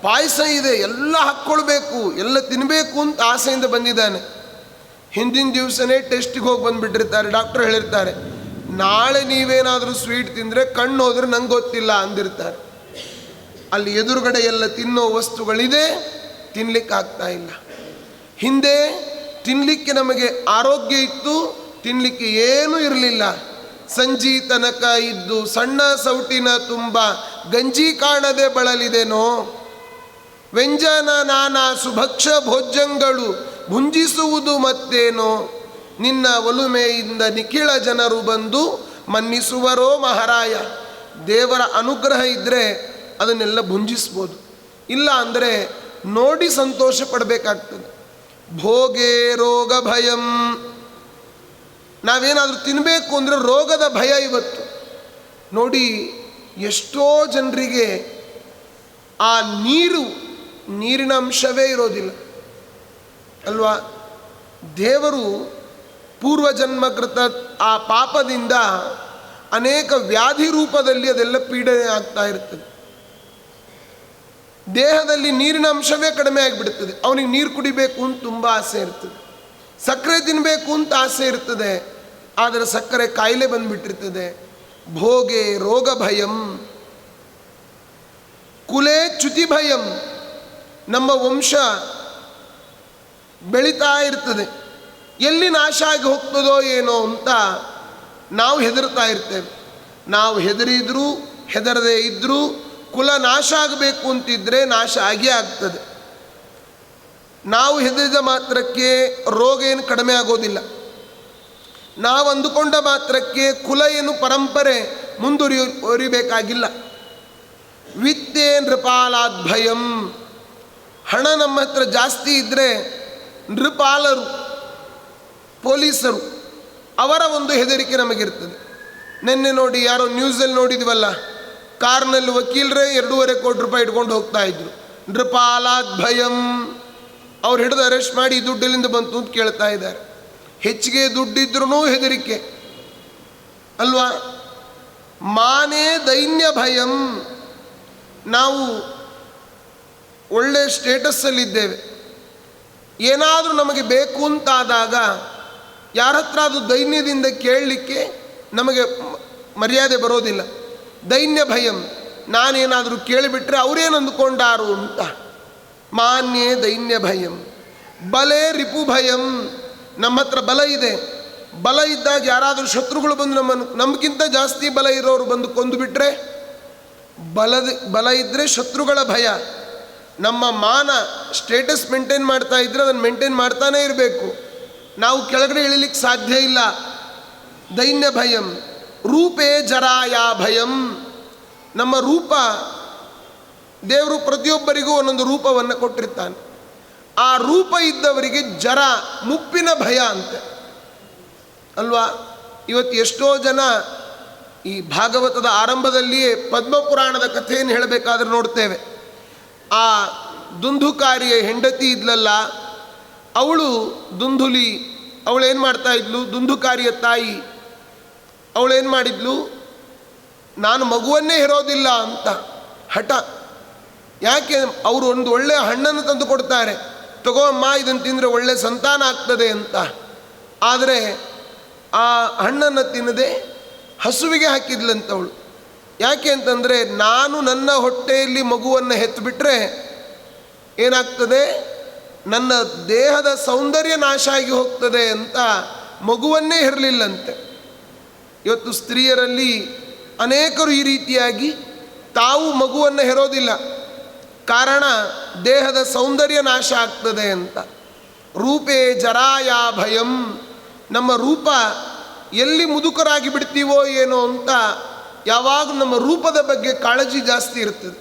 ಪಾಯಸ ಇದೆ, ಎಲ್ಲ ಹಾಕ್ಕೊಳ್ಬೇಕು, ಎಲ್ಲ ತಿನ್ನಬೇಕು ಅಂತ ಆಸೆಯಿಂದ ಬಂದಿದ್ದಾನೆ. ಹಿಂದಿನ ದಿವಸನೇ ಟೆಸ್ಟಿಗೆ ಹೋಗಿ ಬಂದುಬಿಟ್ಟಿರ್ತಾರೆ. ಡಾಕ್ಟರ್ ಹೇಳಿರ್ತಾರೆ, ನಾಳೆ ನೀವೇನಾದರೂ ಸ್ವೀಟ್ ತಿಂದರೆ ಕಣ್ಣು ಹೋದರೆ ನಂಗೆ ಗೊತ್ತಿಲ್ಲ ಅಂದಿರ್ತಾರೆ. ಅಲ್ಲಿ ಎದುರುಗಡೆ ಎಲ್ಲ ತಿನ್ನೋ ವಸ್ತುಗಳಿದೆ, ತಿನ್ನಲಿಕ್ಕಾಗ್ತಾ ಇಲ್ಲ. ಹಿಂದೆ ತಿನ್ನಲಿಕ್ಕೆ ನಮಗೆ ಆರೋಗ್ಯ ಇತ್ತು, ತಿನ್ನಲಿಕ್ಕೆ ಏನೂ ಇರಲಿಲ್ಲ. ಸಂಜಿ ತನಕ ಇದ್ದು ಸಣ್ಣ ಸೌಟಿನ ತುಂಬ ಗಂಜಿ ಕಾಣದೆ ಬಳಲಿದೆನೋ. ವ್ಯಂಜನ ನಾನಾ ಸುಭಕ್ಷ ಭೋಜ್ಯಗಳು ಭುಂಜಿಸುವುದು ಮತ್ತೇನೋ. ನಿನ್ನ ಒಲುಮೆಯಿಂದ ನಿಖಿಳ ಜನರು ಬಂದು ಮನ್ನಿಸುವರೋ ಮಹಾರಾಯ. ದೇವರ ಅನುಗ್ರಹ ಇದ್ದರೆ ಅದನ್ನೆಲ್ಲ ಭುಂಜಿಸ್ಬೋದು, ಇಲ್ಲ ಅಂದರೆ ನೋಡಿ ಸಂತೋಷ ಪಡಬೇಕಾಗ್ತದೆ. ಭೋಗೇ ರೋಗ ಭಯಂ. ನಾವೇನಾದರೂ ತಿನ್ನಬೇಕು ಅಂದರೆ ರೋಗದ ಭಯ ಇವತ್ತು. ನೋಡಿ, ಎಷ್ಟೋ ಜನರಿಗೆ ಆ ನೀರಿನ ಅಂಶವೇ ಇರೋದಿಲ್ಲ ಅಲ್ವಾ. ದೇವರು ಪೂರ್ವಜನ್ಮಕೃತ ಆ ಪಾಪದಿಂದ ಅನೇಕ ವ್ಯಾಧಿ ರೂಪದಲ್ಲಿ ಅದೆಲ್ಲ ಪೀಡನೆ ಆಗ್ತಾ ಇರ್ತದೆ. ದೇಹದಲ್ಲಿ ನೀರಿನ ಅಂಶವೇ ಕಡಿಮೆ ಆಗಿಬಿಡ್ತದೆ. ಅವನಿಗೆ ನೀರು ಕುಡಿಬೇಕು ಅಂತ ತುಂಬ ಆಸೆ ಇರ್ತದೆ, ಸಕ್ಕರೆ ತಿನ್ನಬೇಕು ಅಂತ ಆಸೆ ಇರ್ತದೆ, ಆದರೆ ಸಕ್ಕರೆ ಕಾಯಿಲೆ ಬಂದುಬಿಟ್ಟಿರ್ತದೆ. ಭೋಗೆ ರೋಗ ಭಯಂ, ಕುಲೆ ಚ್ಯುತಿ ಭಯಂ. ನಮ್ಮ ವಂಶ ಬೆಳೀತಾ ಇರ್ತದೆ, ಎಲ್ಲಿ ನಾಶ ಆಗಿ ಹೋಗ್ತದೋ ಏನೋ ಅಂತ ನಾವು ಹೆದರ್ತಾ ಇರ್ತೇವೆ. ನಾವು ಹೆದರಿದ್ರೂ ಹೆದರದೇ ಇದ್ದರೂ ಕುಲ ನಾಶ ಆಗಬೇಕು ಅಂತಿದ್ರೆ ನಾಶ ಆಗೇ ಆಗ್ತದೆ. ನಾವು ಹೆದರಿದ ಮಾತ್ರಕ್ಕೆ ರೋಗ ಏನು ಕಡಿಮೆ ಆಗೋದಿಲ್ಲ. ನಾವು ಅಂದುಕೊಂಡ ಮಾತ್ರಕ್ಕೆ ಕುಲ ಏನು ಪರಂಪರೆ ಮುಂದುವರಿಬೇಕಾಗಿಲ್ಲ. ವಿತ್ತೇ ನೃಪಾಲಾದ್ ಭಯಂ. ಹಣ ನಮ್ಮ ಹತ್ರ ಜಾಸ್ತಿ ಇದ್ದರೆ ನೃಪಾಲರು, ಪೊಲೀಸರು, ಅವರ ಒಂದು ಹೆದರಿಕೆ ನಮಗಿರ್ತದೆ. ನಿನ್ನೆ ನೋಡಿ, ಯಾರೋ ನ್ಯೂಸಲ್ಲಿ ನೋಡಿದ್ವಲ್ಲ, ಕಾರ್ನಲ್ಲಿ ವಕೀಲರೇ 2.5 ಕೋಟಿ ರೂಪಾಯಿ ಇಟ್ಕೊಂಡು ಹೋಗ್ತಾ ಇದ್ರು. ನೃಪಾಲಾದ್ ಭಯಂ. ಅವ್ರು ಹಿಡಿದು ಅರೆಸ್ಟ್ ಮಾಡಿ ದುಡ್ಡಿಲಿಂದ ಬಂತು ಅಂತ ಕೇಳ್ತಾ ಇದ್ದಾರೆ. ಹೆಚ್ಚಿಗೆ ದುಡ್ಡಿದ್ರೂ ಹೆದರಿಕೆ ಅಲ್ವಾ. ಮಾನೇ ದೈನ್ಯ ಭಯಂ. ನಾವು ಒಳ್ಳೆ ಸ್ಟೇಟಸ್ಸಲ್ಲಿದ್ದೇವೆ, ಏನಾದರೂ ನಮಗೆ ಬೇಕು ಅಂತಾದಾಗ ಯಾರ ಹತ್ರ ಅದು ದೈನ್ಯದಿಂದ ಕೇಳಲಿಕ್ಕೆ ನಮಗೆ ಮರ್ಯಾದೆ ಬರೋದಿಲ್ಲ. ದೈನ್ಯ ಭಯಂ. ನಾನೇನಾದರೂ ಕೇಳಿಬಿಟ್ರೆ ಅವರೇನು ಅಂದುಕೊಂಡಾರು ಅಂತ. ಮಾನ್ಯೇ ದೈನ್ಯ ಭಯಂ. ಬಲೇ ರಿಪು ಭಯಂ. ನಮ್ಮ ಹತ್ರ ಬಲ ಇದೆ, ಬಲ ಇದ್ದಾಗ ಯಾರಾದರೂ ಶತ್ರುಗಳು ಬಂದು ನಮಗಿಂತ ಜಾಸ್ತಿ ಬಲ ಇರೋರು ಬಂದು ಕೊಂದುಬಿಟ್ರೆ, ಬಲ ಇದ್ದರೆ ಶತ್ರುಗಳ ಭಯ. ನಮ್ಮ ಮಾನ ಸ್ಟೇಟಸ್ ಮೇಂಟೈನ್ ಮಾಡ್ತಾ ಇದ್ದರೆ ಅದನ್ನು ಮೇಂಟೈನ್ ಮಾಡ್ತಾನೇ ಇರಬೇಕು. ನಾವು ಕೆಳಗಡೆ ಇಳಿಲಿಕ್ಕೆ ಸಾಧ್ಯ ಇಲ್ಲ. ದೈನ್ಯ ಭಯಂ. ರೂಪೇ ಜರಾಯ ಭಯಂ. ನಮ್ಮ ರೂಪ, ದೇವರು ಪ್ರತಿಯೊಬ್ಬರಿಗೂ ಒಂದೊಂದು ರೂಪವನ್ನು ಕೊಟ್ಟಿರ್ತಾನೆ. ಆ ರೂಪ ಇದ್ದವರಿಗೆ ಜರ, ಮುಪ್ಪಿನ ಭಯ ಅಂತೆ ಅಲ್ವಾ. ಇವತ್ತು ಎಷ್ಟೋ ಜನ ಈ ಭಾಗವತದ ಆರಂಭದಲ್ಲಿಯೇ ಪದ್ಮಪುರಾಣದ ಕಥೆಯನ್ನು ಹೇಳಬೇಕಾದ್ರೆ ನೋಡ್ತೇವೆ. ಆ ದುಂದುಕಾರಿಯ ಹೆಂಡತಿ ಇದ್ಲಲ್ಲ, ಅವಳು ದುಂದುಲಿ, ಅವಳೇನು ಮಾಡ್ತಾ ಇದ್ಲು, ದುಂದುಕಾರಿಯ ತಾಯಿ ಅವಳೇನು ಮಾಡಿದ್ಲು, ನಾನು ಮಗುವನ್ನೇ ಹೆರೋದಿಲ್ಲ ಅಂತ ಹಠ. ಯಾಕೆ? ಅವರು ಒಂದು ಒಳ್ಳೆಯ ಹಣ್ಣನ್ನು ತಂದು ಕೊಡ್ತಾರೆ, ತಗೋ ಅಮ್ಮ ಇದನ್ನು ತಿಂದರೆ ಒಳ್ಳೆ ಸಂತಾನ ಆಗ್ತದೆ ಅಂತ. ಆದರೆ ಆ ಹಣ್ಣನ್ನು ತಿನ್ನದೆ ಹಸುವಿಗೆ ಹಾಕಿದ್ಲಂತವಳು. ಯಾಕೆ ಅಂತಂದರೆ, ನಾನು ನನ್ನ ಹೊಟ್ಟೆಯಲ್ಲಿ ಮಗುವನ್ನು ಹೆತ್ತುಬಿಟ್ರೆ ಏನಾಗ್ತದೆ, ನನ್ನ ದೇಹದ ಸೌಂದರ್ಯ ನಾಶ ಆಗಿ ಹೋಗ್ತದೆ ಅಂತ ಮಗುವನ್ನೇ ಇರಲಿಲ್ಲಂತೆ. ಇವತ್ತು ಸ್ತ್ರೀಯರಲ್ಲಿ ಅನೇಕರು ಈ ರೀತಿಯಾಗಿ ತಾವು ಮಗುವನ್ನು ಹೆರೋದಿಲ್ಲ, ಕಾರಣ ದೇಹದ ಸೌಂದರ್ಯ ನಾಶ ಆಗ್ತದೆ ಅಂತ. ರೂಪೇ ಜರಾಯ ಭಯಂ. ನಮ್ಮ ರೂಪ ಎಲ್ಲಿ ಮುದುಕರಾಗಿ ಬಿಡ್ತೀವೋ ಏನೋ ಅಂತ ಯಾವಾಗ ನಮ್ಮ ರೂಪದ ಬಗ್ಗೆ ಕಾಳಜಿ ಜಾಸ್ತಿ ಇರ್ತದೆ.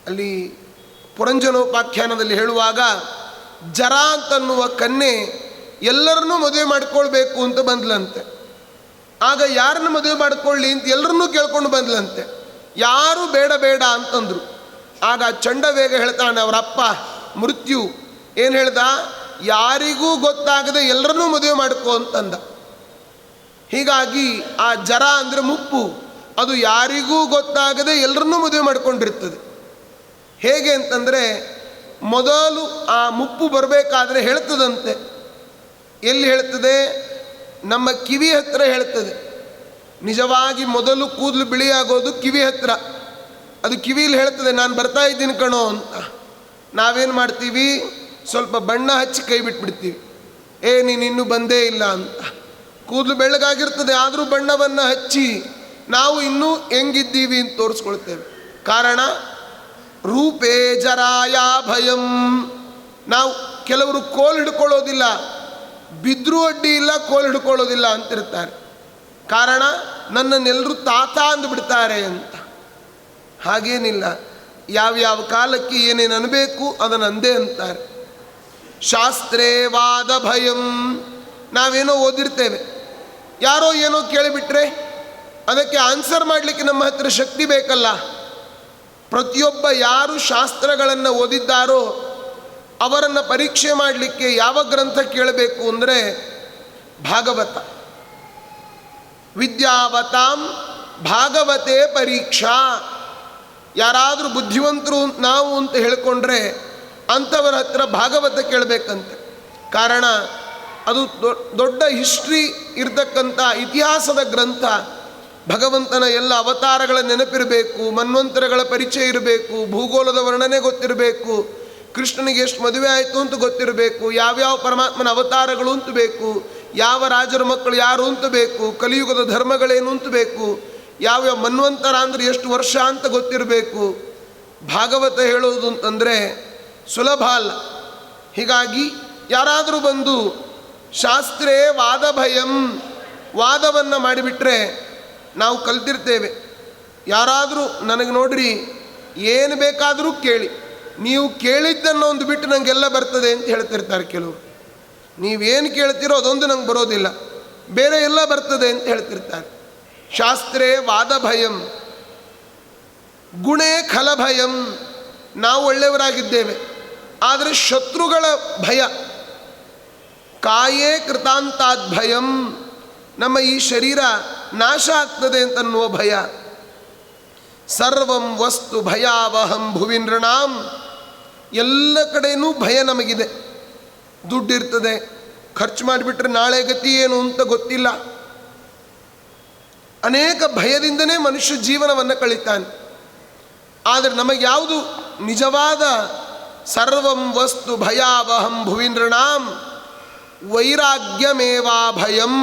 ಅಲ್ಲಿ ಪುರಂಜನೋಪಾಖ್ಯಾನದಲ್ಲಿ ಹೇಳುವಾಗ, ಜರ ಅಂತನ್ನುವ ಕನ್ಯೆ ಎಲ್ಲರನ್ನೂ ಮದುವೆ ಮಾಡಿಕೊಳ್ಬೇಕು ಅಂತ ಬಂದ್ಲಂತೆ. ಆಗ ಯಾರನ್ನು ಮದುವೆ ಮಾಡಿಕೊಳ್ಳಿ ಅಂತ ಎಲ್ಲರನ್ನೂ ಕೇಳ್ಕೊಂಡು ಬಂದ್ಲಂತೆ. ಯಾರೂ ಬೇಡ ಬೇಡ ಅಂತಂದರು. ಆಗ ಚಂಡವೇಗ ಹೇಳ್ತಾನೆ, ಅವರಪ್ಪ ಮೃತ್ಯು ಏನು ಹೇಳ್ದ, ಯಾರಿಗೂ ಗೊತ್ತಾಗದೆ ಎಲ್ಲರನ್ನೂ ಮದುವೆ ಮಾಡ್ಕೋ ಅಂತಂದ. ಹೀಗಾಗಿ ಆ ಜರ ಅಂದರೆ ಮುಪ್ಪು, ಅದು ಯಾರಿಗೂ ಗೊತ್ತಾಗದೆ ಎಲ್ಲರನ್ನೂ ಮದುವೆ ಮಾಡ್ಕೊಂಡಿರ್ತದೆ. ಹೇಗೆ ಅಂತಂದರೆ, ಮೊದಲು ಆ ಮುಪ್ಪು ಬರಬೇಕಾದ್ರೆ ಹೇಳ್ತದಂತೆ. ಎಲ್ಲಿ ಹೇಳ್ತದೆ? ನಮ್ಮ ಕಿವಿ ಹತ್ತಿರ ಹೇಳ್ತದೆ. ನಿಜವಾಗಿ ಮೊದಲು ಕೂದಲು ಬಿಳಿಯಾಗೋದು ಕಿವಿ ಹತ್ತಿರ. ಅದು ಕಿವಿಯಲ್ಲಿ ಹೇಳ್ತದೆ, ನಾನು ಬರ್ತಾ ಇದ್ದೀನಿ ಕಣೋ ಅಂತ. ನಾವೇನು ಮಾಡ್ತೀವಿ, ಸ್ವಲ್ಪ ಬಣ್ಣ ಹಚ್ಚಿ ಕೈ ಬಿಟ್ಬಿಡ್ತೀವಿ. ನೀನು ಇನ್ನೂ ಬಂದೇ ಇಲ್ಲ ಅಂತ. ಕೂದಲು ಬೆಳ್ಳಗಾಗಿರ್ತದೆ, ಆದರೂ ಬಣ್ಣವನ್ನು ಹಚ್ಚಿ ನಾವು ಇನ್ನೂ ಹೆಂಗಿದ್ದೀವಿ ಅಂತ ತೋರಿಸ್ಕೊಳ್ತೇವೆ. ಕಾರಣ ರೂಪೇ ಜರಾಯ ಭಯಂ. ನಾವು ಕೆಲವರು ಕೋಲು ಹಿಡ್ಕೊಳ್ಳೋದಿಲ್ಲ, ಬಿದ್ದರೂ ಅಡ್ಡಿ ಇಲ್ಲ, ಕೋಲು ಹಿಡ್ಕೊಳ್ಳೋದಿಲ್ಲ ಅಂತಿರ್ತಾರೆ. ಕಾರಣ ನನ್ನನ್ನೆಲ್ಲರೂ ತಾತ ಅಂದುಬಿಡ್ತಾರೆ ಅಂತ. ಹಾಗೇನಿಲ್ಲ, ಯಾವ್ಯಾವ ಕಾಲಕ್ಕೆ ಏನೇನು ಅನ್ಬೇಕು ಅದನ್ನು ಅಂದೇ ಅಂತಾರೆ. ಶಾಸ್ತ್ರೇ ವಾದ ಭಯಂ. ನಾವೇನೋ ಓದಿರ್ತೇವೆ, ಯಾರೋ ಏನೋ ಕೇಳಿಬಿಟ್ರೆ ಅದಕ್ಕೆ ಆನ್ಸರ್ ಮಾಡಲಿಕ್ಕೆ ನಮ್ಮ ಹತ್ರ ಶಕ್ತಿ ಬೇಕಲ್ಲ. ಪ್ರತಿಯೊಬ್ಬ ಯಾರು ಶಾಸ್ತ್ರಗಳನ್ನು ಓದಿದ್ದಾರೋ ಅವರನ್ನು ಪರೀಕ್ಷೆ ಮಾಡಲಿಕ್ಕೆ ಯಾವ ಗ್ರಂಥ ಕೇಳಬೇಕು ಅಂದರೆ ಭಾಗವತ. ವಿದ್ಯಾವತಾಂ ಭಾಗವತೆ ಪರೀಕ್ಷಾ. ಯಾರಾದರೂ ಬುದ್ಧಿವಂತರು ನಾವು ಅಂತ ಹೇಳಿಕೊಂಡ್ರೆ ಅಂಥವರ ಹತ್ರ ಭಾಗವತ ಕೇಳಬೇಕಂತೆ. ಕಾರಣ ಅದು ದೊಡ್ಡ ಹಿಸ್ಟ್ರಿ ಇರತಕ್ಕಂಥ ಇತಿಹಾಸದ ಗ್ರಂಥ. ಭಗವಂತನ ಎಲ್ಲ ಅವತಾರಗಳ ನೆನಪಿರಬೇಕು, ಮನ್ವಂತರಗಳ ಪರಿಚಯ ಇರಬೇಕು, ಭೂಗೋಳದ ವರ್ಣನೆ ಗೊತ್ತಿರಬೇಕು, ಕೃಷ್ಣನಿಗೆ ಎಷ್ಟು ಮದುವೆ ಆಯಿತು ಅಂತ ಗೊತ್ತಿರಬೇಕು, ಯಾವ್ಯಾವ ಪರಮಾತ್ಮನ ಅವತಾರಗಳು ಅಂತ ಬೇಕು, ಯಾವ ರಾಜರ ಮಕ್ಕಳು ಯಾರು ಅಂತ ಬೇಕು, ಕಲಿಯುಗದ ಧರ್ಮಗಳೇನು ಅಂತ ಬೇಕು, ಯಾವ್ಯಾವ ಮನ್ವಂತರ ಅಂದರೆ ಎಷ್ಟು ವರ್ಷ ಅಂತ ಗೊತ್ತಿರಬೇಕು. ಭಾಗವತ ಹೇಳೋದು ಅಂತಂದರೆ ಸುಲಭ ಅಲ್ಲ. ಹೀಗಾಗಿ ಯಾರಾದರೂ ಬಂದು ಶಾಸ್ತ್ರೇ ವಾದ ಭಯಂ, ವಾದವನ್ನು ಮಾಡಿಬಿಟ್ರೆ ನಾವು ಕಲ್ತಿರ್ತೇವೆ. ಯಾರಾದರೂ ನನಗೆ ನೋಡ್ರಿ ಏನು ಬೇಕಾದರೂ ಕೇಳಿ, ನೀವು ಕೇಳಿದ್ದನ್ನು ಒಂದು ಬಿಟ್ಟು ನನಗೆಲ್ಲ ಬರ್ತದೆ ಅಂತ ಹೇಳ್ತಿರ್ತಾರೆ ಕೆಲವರು. ನೀವೇನು ಕೇಳ್ತೀರೋ ಅದೊಂದು ನಂಗೆ ಬರೋದಿಲ್ಲ, ಬೇರೆ ಎಲ್ಲ ಬರ್ತದೆ ಅಂತ ಹೇಳ್ತಿರ್ತಾರೆ. ಶಾಸ್ತ್ರೇ ವಾದ ಭಯಂ ಗುಣೇ ಖಲ ಭಯಂ. ನಾವು ಒಳ್ಳೆಯವರಾಗಿದ್ದೇವೆ, ಆದರೆ ಶತ್ರುಗಳ ಭಯ. ಕಾಯೇ ಕೃತಾಂತಾದ್ ಭಯಂ. ನಮ್ಮ ಈ ಶರೀರ ನಾಶ ಆಗ್ತದೆ ಅಂತನ್ನುವ ಭಯ. ಸರ್ವಂ ವಸ್ತು ಭಯಾವಹಂ ಭುವಿ ನೃಣಾಂ. ಎಲ್ಲ ಕಡೆಯೂ ಭಯ ನಮಗಿದೆ. ದುಡ್ಡಿರ್ತದೆ, ಖರ್ಚು ಮಾಡಿಬಿಟ್ರೆ ನಾಳೆ ಗತಿ ಏನು ಅಂತ ಗೊತ್ತಿಲ್ಲ. ಅನೇಕ ಭಯದಿಂದನೇ ಮನುಷ್ಯ ಜೀವನವನ್ನು ಕಳೀತಾನೆ. ಆದರೆ ನಮಗೆ ಯಾವುದು ನಿಜವಾದ ಸರ್ವಂ ವಸ್ತು ಭಯಾವಹಂ ಭುವಿ ನೃಣಾಂ ವೈರಾಗ್ಯಮೇವಾ ಭಯಂ.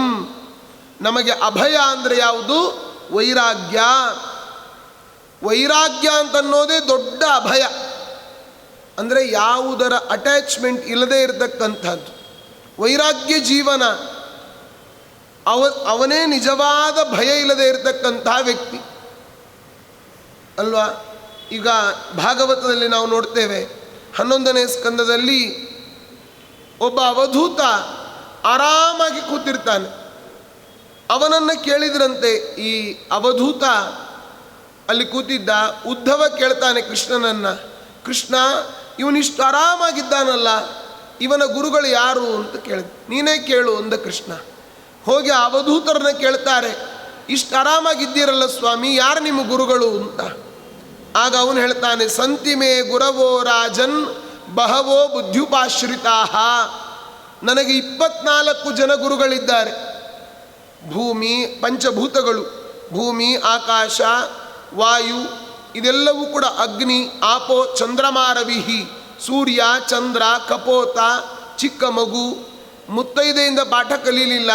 ನಮಗೆ ಅಭಯ ಅಂದರೆ ಯಾವುದು? ವೈರಾಗ್ಯ. ವೈರಾಗ್ಯ ಅಂತನ್ನೋದೇ ದೊಡ್ಡ ಅಭಯ. ಅಂದರೆ ಯಾವುದರ ಅಟ್ಯಾಚ್ಮೆಂಟ್ ಇಲ್ಲದೆ ಇರತಕ್ಕಂಥದ್ದು ವೈರಾಗ್ಯ ಜೀವನ. ಅವನೇ ನಿಜವಾದ ಭಯ ಇಲ್ಲದೆ ಇರತಕ್ಕಂತಹ ವ್ಯಕ್ತಿ ಅಲ್ವಾ. ಈಗ ಭಾಗವತದಲ್ಲಿ ನಾವು ನೋಡ್ತೇವೆ, 11ನೇ ಸ್ಕಂದದಲ್ಲಿ ಒಬ್ಬ ಅವಧೂತ ಆರಾಮಾಗಿ ಕೂತಿರ್ತಾನೆ. ಅವನನ್ನು ಕೇಳಿದ್ರಂತೆ, ಈ ಅವಧೂತ ಅಲ್ಲಿ ಕೂತಿದ್ದ ಉದ್ಧವ ಕೇಳ್ತಾನೆ ಕೃಷ್ಣನನ್ನು, ಕೃಷ್ಣ ಇವನಿಷ್ಟು ಆರಾಮಾಗಿದ್ದಾನಲ್ಲ, ಇವನ ಗುರುಗಳು ಯಾರು ಅಂತ ಕೇಳಿದ. ನೀನೇ ಕೇಳು ಅಂದ ಕೃಷ್ಣ. ಹೋಗಿ ಅವಧೂತರನ್ನ ಕೇಳ್ತಾರೆ, ಇಷ್ಟು ಆರಾಮಾಗಿದ್ದೀರಲ್ಲ ಸ್ವಾಮಿ, ಯಾರು ನಿಮ್ಮ ಗುರುಗಳು ಅಂತ. ಆಗ ಅವನು ಹೇಳ್ತಾನೆ, ಸಂತಿಮೇ ಗುರವೋ ರಾಜನ್ ಬಹವೋ ಬುದ್ಧ್ಯುಪಾಶ್ರಿತಾ. ನನಗೆ 24 ಜನ ಗುರುಗಳಿದ್ದಾರೆ. ಭೂಮಿ, ಪಂಚಭೂತಗಳು, ಭೂಮಿ, ಆಕಾಶ, ವಾಯು, ಇದೆಲ್ಲವೂ ಕೂಡ ಅಗ್ನಿ, ಆಪೋ, ಚಂದ್ರಮಾರವಿಹಿ, ಸೂರ್ಯ, ಚಂದ್ರ, ಕಪೋತ, ಚಿಕ್ಕ ಮಗು, ಮುತ್ತೈದೆಯಿಂದ ಪಾಠ ಕಲೀಲಿಲ್ಲ,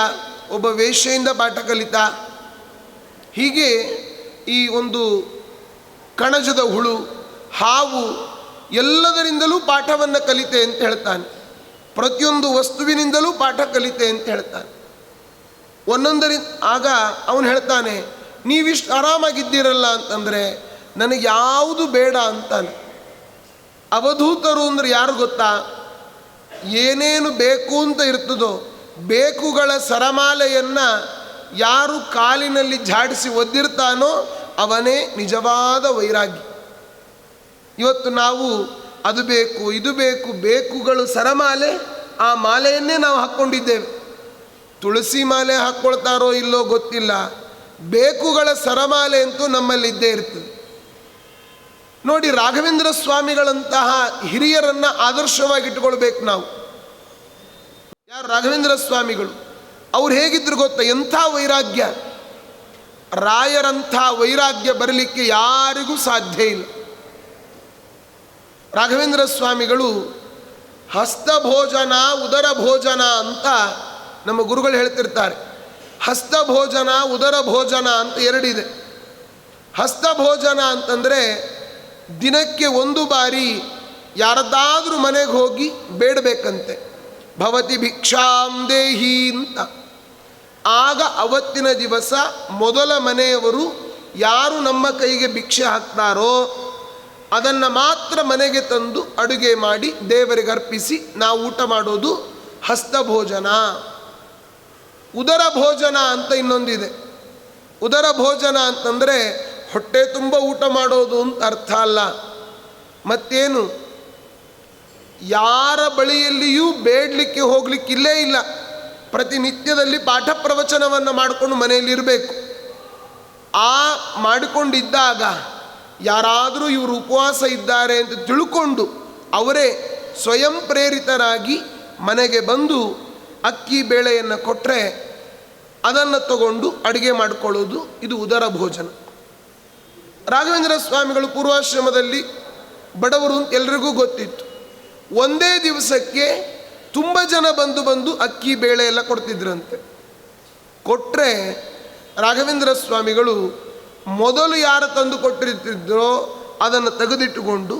ಒಬ್ಬ ವೇಶ್ಯೆಯಿಂದ ಪಾಠ ಕಲಿತ. ಹೀಗೆ ಈ ಒಂದು ಕಣಜದ ಹುಳು, ಹಾವು, ಎಲ್ಲದರಿಂದಲೂ ಪಾಠವನ್ನು ಕಲಿತೆ ಅಂತ ಹೇಳ್ತಾನೆ. ಪ್ರತಿಯೊಂದು ವಸ್ತುವಿನಿಂದಲೂ ಪಾಠ ಕಲಿತೆ ಅಂತ ಹೇಳ್ತಾನೆ. ಆಗ ಅವನು ಹೇಳ್ತಾನೆ, ನೀವಿಷ್ಟು ಆರಾಮಾಗಿದ್ದೀರಲ್ಲ ಅಂತಂದರೆ ನನಗೆ ಯಾವುದು ಬೇಡ ಅಂತಾನೆ. ಅವಧೂತರು ಅಂದರೆ ಯಾರು ಗೊತ್ತಾ? ಏನೇನು ಬೇಕು ಅಂತ ಇರ್ತದೋ ಬೇಕುಗಳ ಸರಮಾಲೆಯನ್ನು ಯಾರು ಕಾಲಿನಲ್ಲಿ ಝಾಡಿಸಿ ಒದ್ದಿರ್ತಾನೋ ಅವನೇ ನಿಜವಾದ ವೈರಾಗ್ಯ. ಇವತ್ತು ನಾವು ಅದು ಬೇಕು ಇದು ಬೇಕು, ಬೇಕುಗಳು ಸರಮಾಲೆ, ಆ ಮಾಲೆಯನ್ನೇ ನಾವು ಹಾಕ್ಕೊಂಡಿದ್ದೇವೆ. ತುಳಸಿ ಮಾಲೆ ಹಾಕ್ಕೊಳ್ತಾರೋ ಇಲ್ಲೋ ಗೊತ್ತಿಲ್ಲ, ಬೇಕುಗಳ ಸರಮಾಲೆ ಅಂತೂ ನಮ್ಮಲ್ಲಿದ್ದೇ ಇರ್ತದೆ. ನೋಡಿ, ರಾಘವೇಂದ್ರ ಸ್ವಾಮಿಗಳಂತಹ ಹಿರಿಯರನ್ನು ಆದರ್ಶವಾಗಿಟ್ಟುಕೊಳ್ಬೇಕು ನಾವು. ಯಾರು? ರಾಘವೇಂದ್ರ ಸ್ವಾಮಿಗಳು. ಅವ್ರು ಹೇಗಿದ್ರು ಗೊತ್ತಾ? ಎಂಥ ವೈರಾಗ್ಯ! ರಾಯರಂಥ ವೈರಾಗ್ಯ ಬರಲಿಕ್ಕೆ ಯಾರಿಗೂ ಸಾಧ್ಯ ಇಲ್ಲ. ರಾಘವೇಂದ್ರ ಸ್ವಾಮಿಗಳು ಹಸ್ತಭೋಜನ ಉದರ ಭೋಜನ ಅಂತ ನಮ್ಮ ಗುರುಗಳು ಹೇಳ್ತಿರ್ತಾರೆ. ಹಸ್ತಭೋಜನ ಉದರ ಭೋಜನ ಅಂತ ಎರಡಿದೆ. ಹಸ್ತಭೋಜನ ಅಂತಂದರೆ ದಿನಕ್ಕೆ ಒಂದು ಬಾರಿ ಯಾರದ್ದಾದ್ರೂ ಮನೆಗೆ ಹೋಗಿ ಬೇಡಬೇಕಂತೆ, ಭವತಿ ಭಿಕ್ಷಾಂ ದೇಹಿ ಅಂತ. ಆಗ ಅವತ್ತಿನ ದಿವಸ ಮೊದಲ ಮನೆಯವರು ಯಾರು ನಮ್ಮ ಕೈಗೆ ಭಿಕ್ಷೆ ಹಾಕ್ತಾರೋ ಅದನ್ನು ಮಾತ್ರ ಮನೆಗೆ ತಂದು ಅಡುಗೆ ಮಾಡಿ ದೇವರಿಗೆ ಅರ್ಪಿಸಿ ನಾವು ಊಟ ಮಾಡೋದು ಹಸ್ತಭೋಜನ. ಉದರ ಭೋಜನ ಅಂತ ಇನ್ನೊಂದಿದೆ. ಉದರ ಭೋಜನ ಅಂತಂದರೆ ಹೊಟ್ಟೆ ತುಂಬ ಊಟ ಮಾಡೋದು ಅಂತ ಅರ್ಥ ಅಲ್ಲ. ಮತ್ತೇನು, ಯಾರ ಬಳಿಯಲ್ಲಿಯೂ ಬೇಡಲಿಕ್ಕೆ ಹೋಗಲಿಕ್ಕಿಲ್ಲೇ ಇಲ್ಲ. ಪ್ರತಿನಿತ್ಯದಲ್ಲಿ ಪಾಠ ಪ್ರವಚನವನ್ನು ಮಾಡಿಕೊಂಡು ಮನೆಯಲ್ಲಿ ಇರಬೇಕು. ಆ ಮಾಡಿಕೊಂಡಿದ್ದಾಗ ಯಾರಾದರೂ ಇವರು ಉಪವಾಸ ಇದ್ದಾರೆ ಅಂತ ತಿಳ್ಕೊಂಡು ಅವರೇ ಸ್ವಯಂ ಪ್ರೇರಿತರಾಗಿ ಮನೆಗೆ ಬಂದು ಅಕ್ಕಿ ಬೇಳೆಯನ್ನು ಕೊಟ್ಟರೆ ಅದನ್ನು ತಗೊಂಡು ಅಡುಗೆ ಮಾಡಿಕೊಳ್ಳೋದು, ಇದು ಉದರ ಭೋಜನ. ರಾಘವೇಂದ್ರ ಸ್ವಾಮಿಗಳು ಪೂರ್ವಾಶ್ರಮದಲ್ಲಿ ಬಡವರು ಅಂತ ಎಲ್ರಿಗೂ ಗೊತ್ತಿತ್ತು. ಒಂದೇ ದಿವಸಕ್ಕೆ ತುಂಬ ಜನ ಬಂದು ಅಕ್ಕಿ ಬೇಳೆ ಎಲ್ಲ ಕೊಡ್ತಿದ್ರಂತೆ. ಕೊಟ್ಟರೆ ರಾಘವೇಂದ್ರ ಸ್ವಾಮಿಗಳು ಮೊದಲು ಯಾರು ತಂದು ಕೊಟ್ಟಿರ್ತಿದ್ರೋ ಅದನ್ನು ತೆಗೆದಿಟ್ಟುಕೊಂಡು